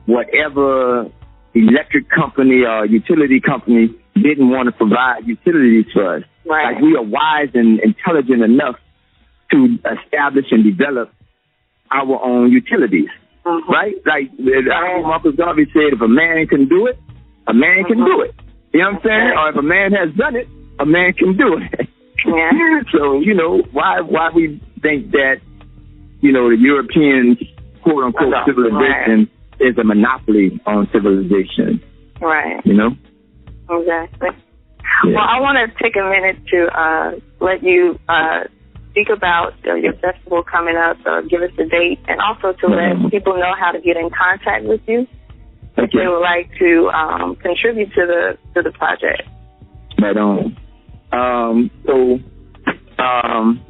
whatever electric company or utility company didn't want to provide utilities for us, like we are wise and intelligent enough to establish and develop our own utilities, right? Like Marcus Garvey said, if a man can do it, a man can do it. You know what I'm saying? Or if a man has done it, a man can do it. So, why we think that, the Europeans, quote unquote, civilization is a monopoly on civilization. Right. Exactly. Yeah. Well, I want to take a minute to let you speak about your festival coming up, give us a date, and also to let people know how to get in contact with you if they would like to contribute to the project. Right on.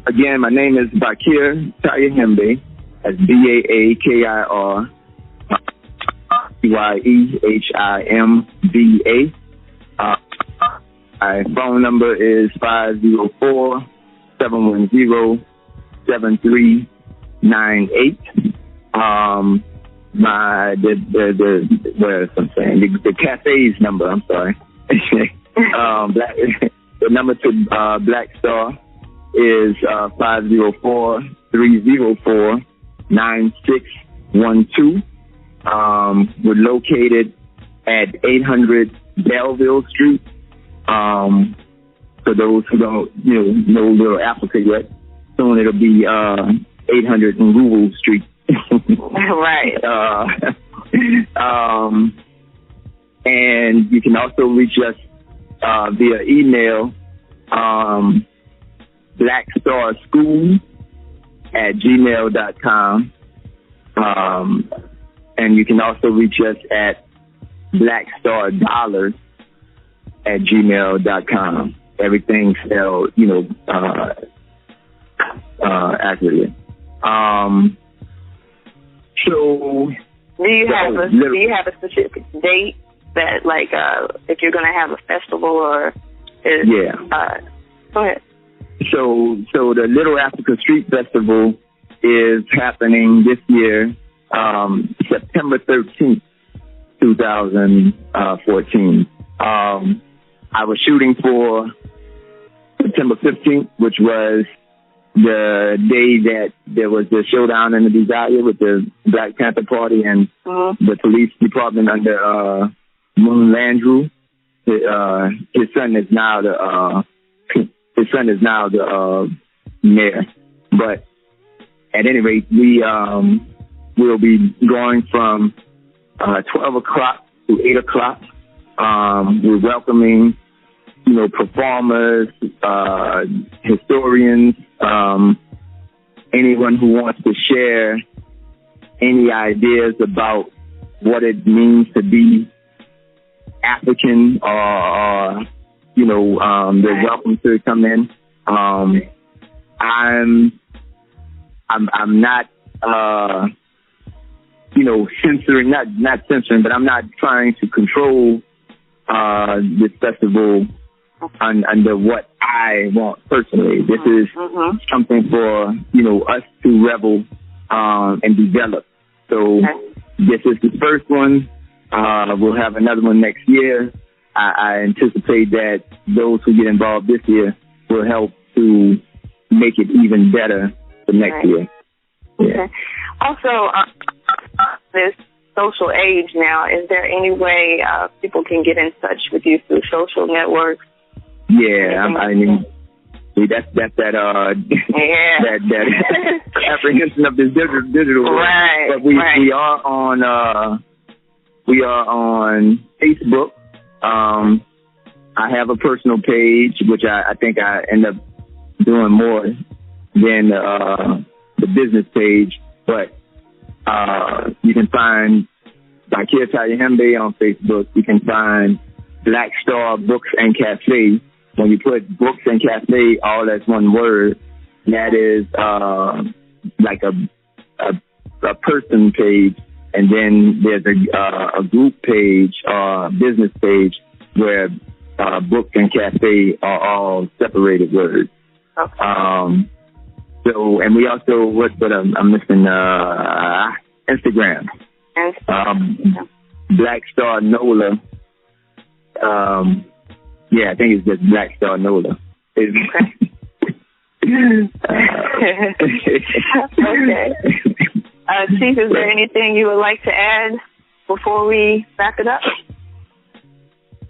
Again, my name is Bakir Tayahembe. That's BAAKIR CYEHIMBA. My phone number is 504-710-7398. The cafe's number, I'm sorry. The number to Black Star is 504-304-9612. We're located at 800 Belleville Street. For those who don't, know Little Africa yet, soon it'll be 800 Nguru Street. Right. And you can also reach us via email, blackstarschool@gmail.com. And you can also reach us at blackstardollars@gmail.com. Everything spelled, accurately. So, do you have a specific date that, like, if you're going to have a festival or? Go ahead. So the Little Africa Street Festival is happening this year, September 13th, 2014. I was shooting for September 15th, which was the day that there was the showdown in the Desire with the Black Panther Party and the police department under Moon Landrew. His son is now the mayor. But at any rate, we we'll be going from 12 o'clock to 8 o'clock. We're welcoming, performers, historians, anyone who wants to share any ideas about what it means to be African, or they're welcome to come in. I'm not, censoring, not censoring, but I'm not trying to control this festival under what I want personally. This is something for, us to revel and develop. So this is the first one. We'll have another one next year. I anticipate that those who get involved this year will help to make it even better for next year. Yeah. Okay. Also, this social age now, is there any way people can get in touch with you through social networks? Yeah, I mean, that's that apprehension of this digital world. Right. But we are on Facebook. I have a personal page, which I think I end up doing more than the business page. But you can find Bakir Tayahembe on Facebook. You can find Black Star Books and Cafe. When you put books and cafe all as one word, that is like a person page, and then there's a group page, business page, where books and cafe are all separated words. Okay. So, and we also, what I'm missing, Instagram. Black Star NOLA. Yeah, I think it's just Black Star NOLA. Okay. Okay. Chief, is there anything you would like to add before we wrap it up?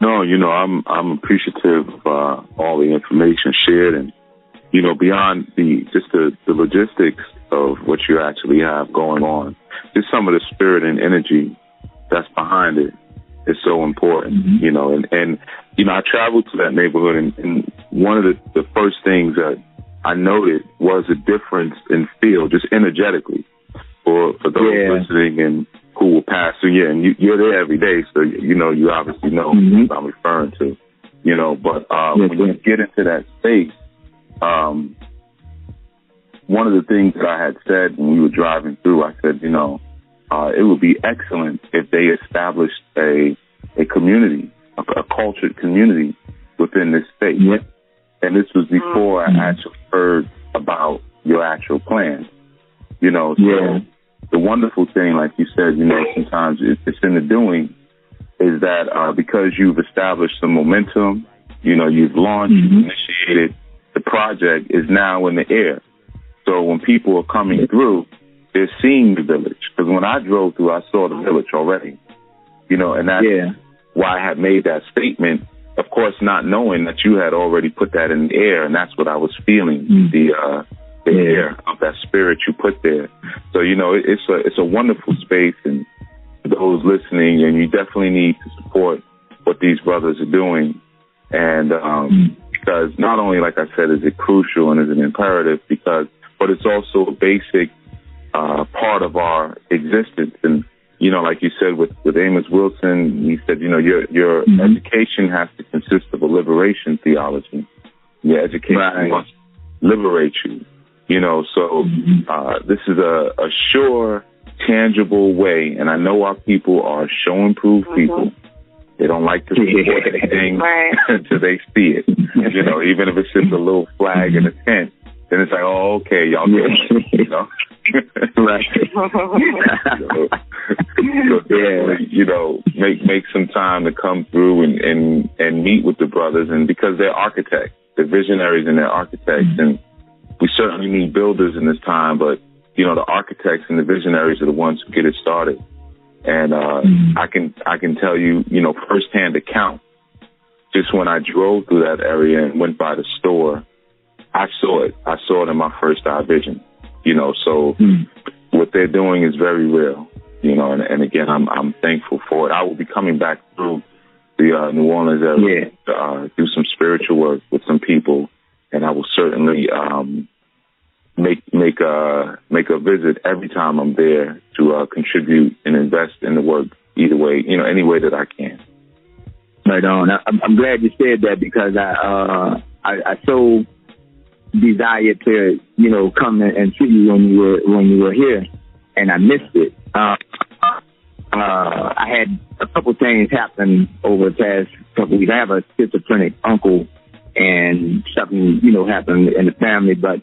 No, I'm appreciative of all the information shared, and beyond the logistics of what you actually have going on, just some of the spirit and energy that's behind it is so important. And I traveled to that neighborhood, and one of the first things that I noted was a difference in feel, just energetically, for those listening and who will pass through. Yeah, and you're there every day, so you obviously know what I'm referring to. But when you get into that space, one of the things that I had said when we were driving through, I said, it would be excellent if they established a community, a cultured community within this space. Yep. And this was before I actually heard about your actual plans. So the wonderful thing, like you said, sometimes it's in the doing, is that because you've established some momentum, you've launched, you've initiated, the project is now in the air. So when people are coming through, they're seeing the village. Because when I drove through, I saw the village already. And that's why I had made that statement, of course, not knowing that you had already put that in the air, and that's what I was feeling, the air of that spirit you put there. So, it's a wonderful space, and for those listening, and you definitely need to support what these brothers are doing. And because not only, like I said, is it crucial and is it imperative, but it's also a basic part of our existence. And like you said with Amos Wilson, he said, your education has to consist of a liberation theology. Your education must liberate you. So this is a sure, tangible way. And I know our people are show and prove people. They don't like to support anything until they see it. Even if it's just a little flag in a tent, then it's like, oh, okay, y'all get it, Right. So definitely, make some time to come through and meet with the brothers, and because they're architects, they're visionaries and they're architects, and we certainly need builders in this time, but the architects and the visionaries are the ones who get it started. And I can tell you, firsthand account, just when I drove through that area and went by the store, I saw it. I saw it in my first eye vision. So what they're doing is very real, you know, and again, I'm thankful for it. I will be coming back through the New Orleans area to do some spiritual work with some people, and I will certainly make a visit every time I'm there to contribute and invest in the work either way, you know, any way that I can. Right on. I'm glad you said that, because I so desired to, you know, come and see you when you were here, and I missed it. I had a couple things happen over the past couple weeks. I have a schizophrenic uncle, and something, you know, happened in the family, but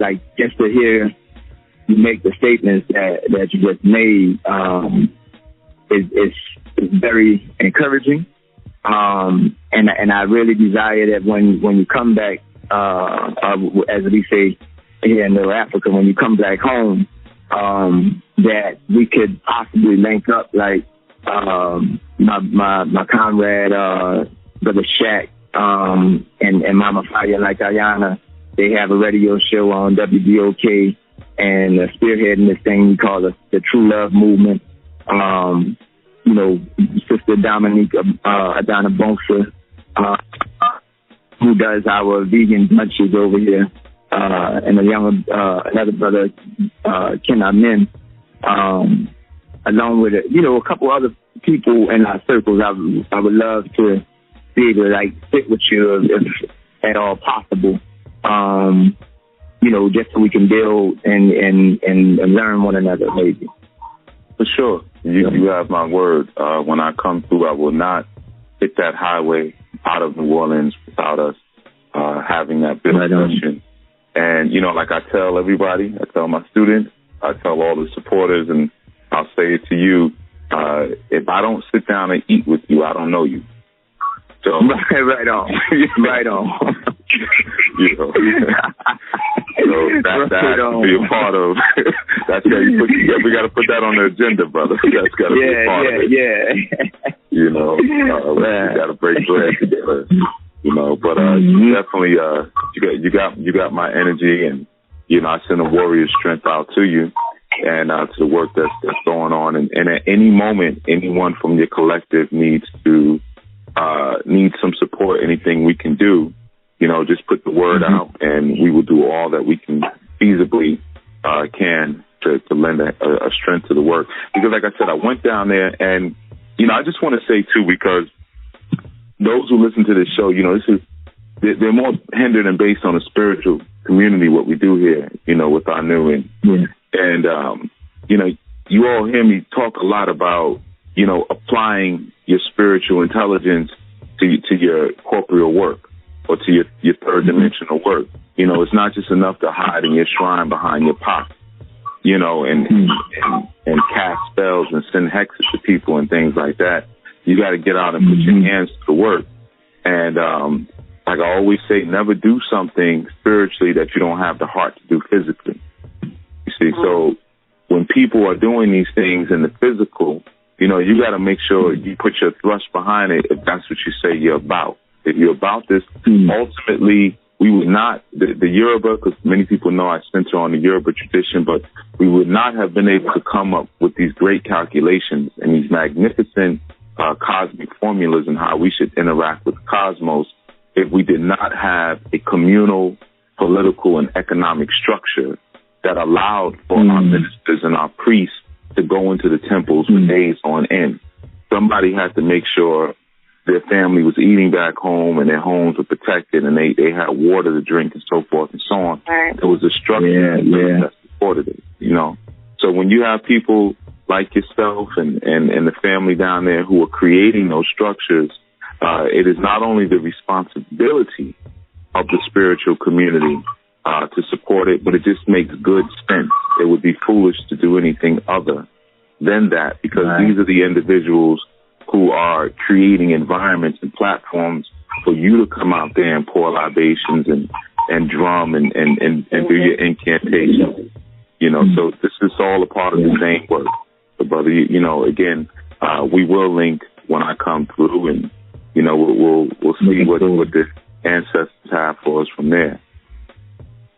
like, just to hear you make the statements that you just made is very encouraging. And I really desire that when you come back, as we say here in Middle Africa, when you come back home, that we could possibly link up, like my comrade, Brother Shaq, and Mama Fire, like Ayana. They have a radio show on WBOK, and spearheading this thing we call the True Love Movement. You know, Sister Dominique Adana Bonsa, who does our vegan lunches over here, and another brother, Ken Amin, along with you know, a couple other people in our circles. I would love to be able to, like, sit with you if at all possible. You know, just so we can build and learn one another, maybe. For sure. You have my word. When I come through, I will not hit that highway out of New Orleans without us having that build session. And, you know, like I tell everybody, I tell my students, I tell all the supporters, and I'll say it to you, if I don't sit down and eat with you, I don't know you. So, right on. Right on. You know, so that to be a part of. That's how we got to put that on the agenda, brother. That's got to be a part of it. Yeah. You know, we got to break bread together. You know, but definitely, you got my energy, and you know, I send a warrior strength out to you, and to the work that's going on. And at any moment, anyone from your collective needs some support. Anything we can do, you know, just put the word out, and we will do all that we can feasibly can to lend a strength to the work. Because, like I said, I went down there, and you know, I just want to say too, because those who listen to this show, you know, they're more hindered and based on a spiritual community, what we do here, you know, with our new and you know, you all hear me talk a lot about, you know, applying your spiritual intelligence to your corporeal work, or to your third dimensional work. You know, it's not just enough to hide in your shrine behind your pot, you know, and cast spells and send hexes to people and things like that. You got to get out and put your hands to the work. And like I always say, never do something spiritually that you don't have the heart to do physically. You see, so when people are doing these things in the physical, you know, you got to make sure you put your thrust behind it if that's what you say you're about. If you're about this, ultimately, we would not, the Yoruba, because many people know I center on the Yoruba tradition, but we would not have been able to come up with these great calculations and these magnificent cosmic formulas and how we should interact with the cosmos if we did not have a communal, political, and economic structure that allowed for our ministers and our priests to go into the temples for days on end. Somebody had to make sure their family was eating back home and their homes were protected, and they had water to drink and so forth and so on. Right. There was a structure that supported it, you know. So when you have people like yourself and the family down there who are creating those structures, it is not only the responsibility of the spiritual community to support it, but it just makes good sense. It would be foolish to do anything other than that, because these are the individuals who are creating environments and platforms for you to come out there and pour libations and drum and do your incantations. You know, so this is all a part of the same work. So, brother, you know, again, we will link when I come through, and you know, we'll see what the ancestors have for us from there.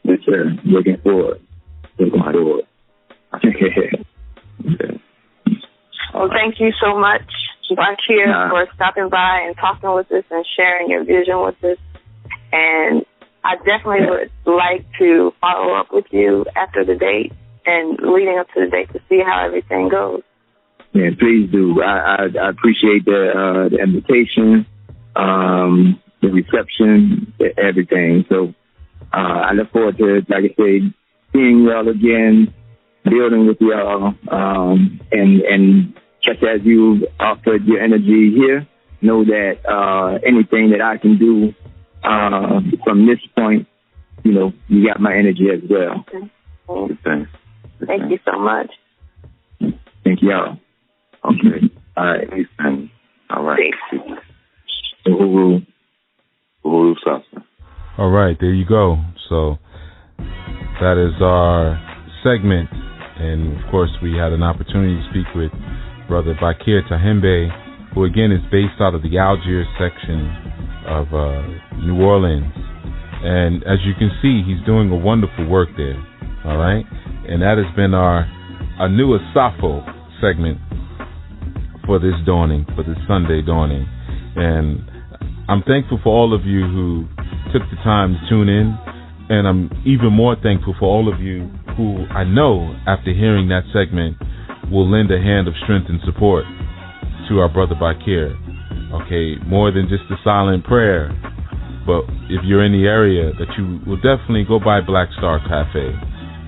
Yes, sir. Looking forward. Looking forward. Well, thank you so much, Bakir, for stopping by and talking with us and sharing your vision with us. And I definitely would like to follow up with you after the date and leading up to the date to see how everything goes. Yeah, please do. I appreciate the invitation, the reception, everything. So I look forward to, like I said, seeing y'all again, building with y'all, and just as you offered your energy here, know that anything that I can do from this point, you got my energy as well. Okay. Thank you so much. Thank y'all. Okay. All right. All right. Uhuru Sasa. All right, there you go. So that is our segment. And, of course, we had an opportunity to speak with Brother Bakir Tahembe, who, again, is based out of the Algiers section of New Orleans. And as you can see, he's doing a wonderful work there. All right? And that has been our new Asafo segment for this dawning, for this Sunday dawning. And I'm thankful for all of you who took the time to tune in. And I'm even more thankful for all of you who I know, after hearing that segment, will lend a hand of strength and support to our brother Bakir. Okay, more than just a silent prayer, but if you're in the area, that you will definitely go by Black Star Cafe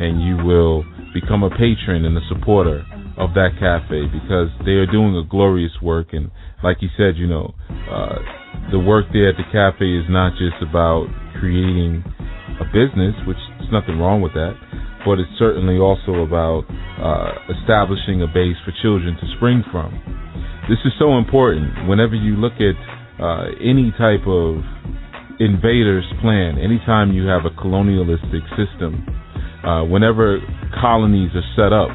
and you will become a patron and a supporter of that cafe, because they are doing a glorious work. And like he said, the work there at the cafe is not just about creating a business, which is nothing wrong with that, but it's certainly also about establishing a base for children to spring from. This is so important. Whenever you look at any type of invader's plan, anytime you have a colonialistic system, whenever colonies are set up,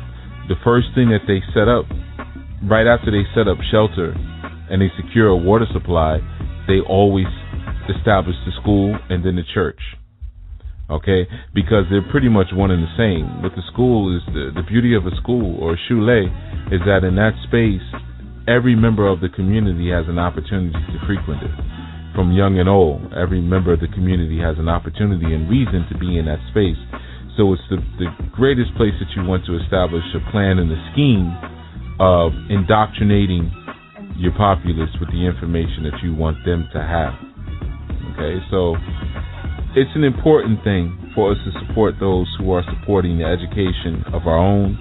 the first thing that they set up, right after they set up shelter and they secure a water supply, they always establish the school and then the church. Okay, because they're pretty much one and the same. But the school is the beauty of a school or a shule is that in that space, every member of the community has an opportunity to frequent it. From young and old, every member of the community has an opportunity and reason to be in that space. So it's the greatest place that you want to establish a plan and a scheme of indoctrinating your populace with the information that you want them to have. Okay, so it's an important thing for us to support those who are supporting the education of our own.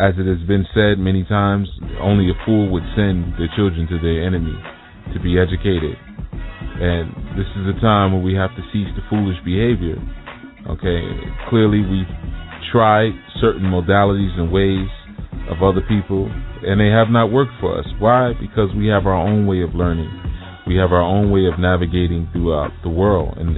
As it has been said many times, only a fool would send their children to their enemy to be educated. And this is a time where we have to cease the foolish behavior. Okay, clearly we've tried certain modalities and ways of other people, and they have not worked for us. Why? Because we have our own way of learning. We have our own way of navigating throughout the world and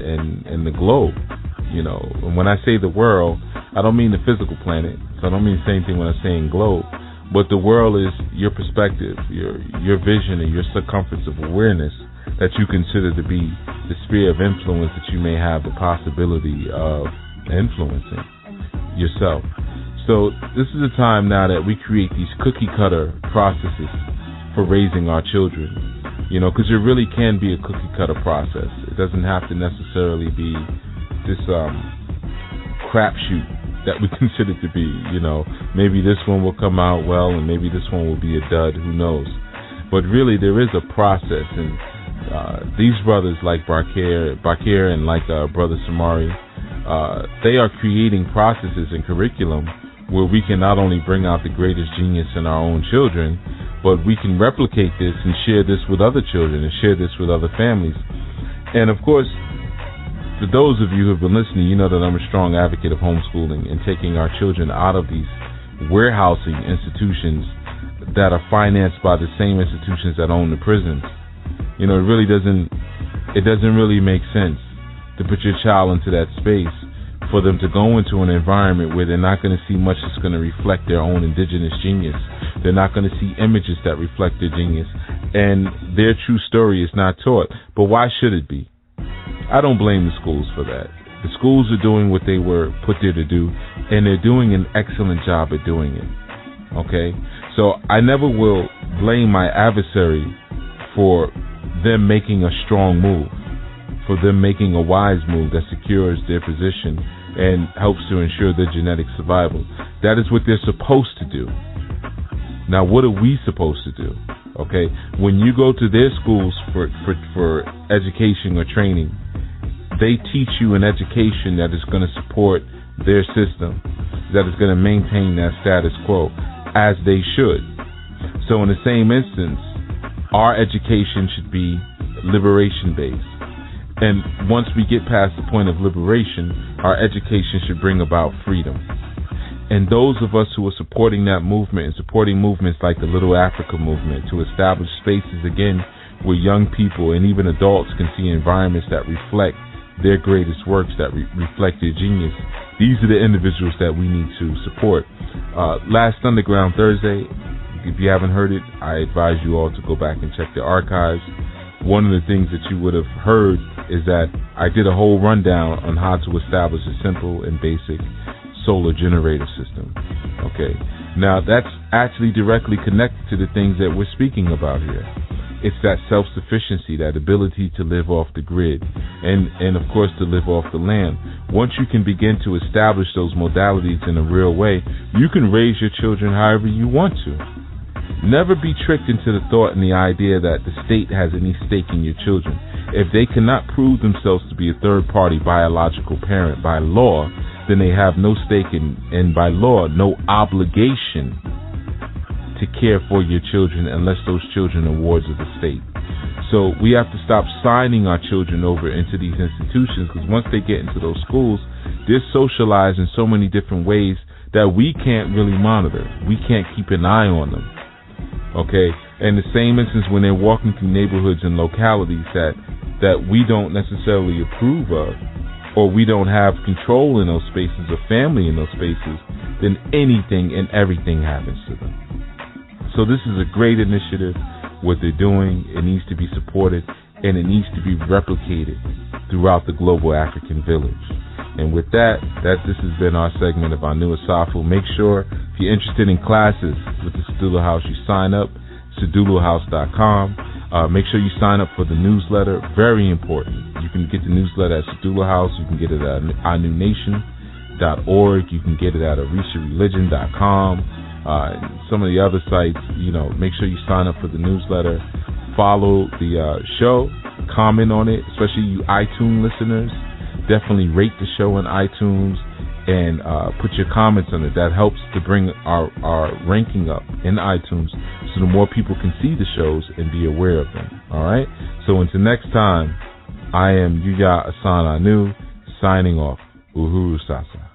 the globe. And when I say the world, I don't mean the physical planet. So I don't mean the same thing when I'm saying globe. But the world is your perspective, your vision, and your circumference of awareness that you consider to be the sphere of influence that you may have the possibility of influencing yourself. So this is a time now that we create these cookie cutter processes for raising our children. Because there really can be a cookie cutter process. It doesn't have to necessarily be this crapshoot that we consider to be. Maybe this one will come out well, and maybe this one will be a dud. Who knows? But really, there is a process, and these brothers like Bakir and like Brother Samari, they are creating processes and curriculum where we can not only bring out the greatest genius in our own children, but we can replicate this and share this with other children and share this with other families. And of course, for those of you who have been listening, you know that I'm a strong advocate of homeschooling and taking our children out of these warehousing institutions that are financed by the same institutions that own the prisons. It really doesn't really make sense to put your child into that space for them to go into an environment where they're not going to see much that's going to reflect their own indigenous genius. They're not going to see images that reflect their genius, and their true story is not taught. But why should it be? I don't blame the schools for that. The schools are doing what they were put there to do, and they're doing an excellent job at doing it. Okay? So I never will blame my adversary for them making a strong move, for them making a wise move that secures their position and helps to ensure their genetic survival. That is what they're supposed to do. Now, what are we supposed to do? Okay? When you go to their schools for education or training, they teach you an education that is going to support their system, that is going to maintain that status quo, as they should. So in the same instance, our education should be liberation-based. And once we get past the point of liberation, our education should bring about freedom. And those of us who are supporting that movement and supporting movements like the Little Africa movement to establish spaces again where young people and even adults can see environments that reflect their greatest works, that reflect their genius, these are the individuals that we need to support. Last Underground Thursday, if you haven't heard it, I advise you all to go back and check the archives. One of the things that you would have heard is that I did a whole rundown on how to establish a simple and basic solar generator system. Okay, now that's actually directly connected to the things that we're speaking about here. It's that self-sufficiency, that ability to live off the grid, and of course to live off the land. Once you can begin to establish those modalities in a real way, you can raise your children however you want to. Never be tricked into the thought and the idea that the state has any stake in your children. If they cannot prove themselves to be a third-party biological parent by law, then they have no stake in, and by law, no obligation to care for your children unless those children are wards of the state. So we have to stop signing our children over into these institutions, because once they get into those schools, they're socialized in so many different ways that we can't really monitor. We can't keep an eye on them. Okay? And the same instance when they're walking through neighborhoods and localities that we don't necessarily approve of, or we don't have control in those spaces or family in those spaces, then anything and everything happens to them. So this is a great initiative. What they're doing, it needs to be supported, and it needs to be replicated throughout the global African village. And with that, this has been our segment of our new Asafo. Make sure, if you're interested in classes with the Sedula House, you sign up, sedulahouse.com. Make sure you sign up for the newsletter. Very important. You can get the newsletter at Sedula House. You can get it at ournewNation.org. You can get it at orishareligion.com. Some of the other sites, make sure you sign up for the newsletter, follow the show, comment on it, especially you iTunes listeners. Definitely rate the show on iTunes and put your comments on it. That helps to bring our ranking up in iTunes so the more people can see the shows and be aware of them. All right? So until next time, I am Yuya Asan Anu, signing off. Uhuru Sasa.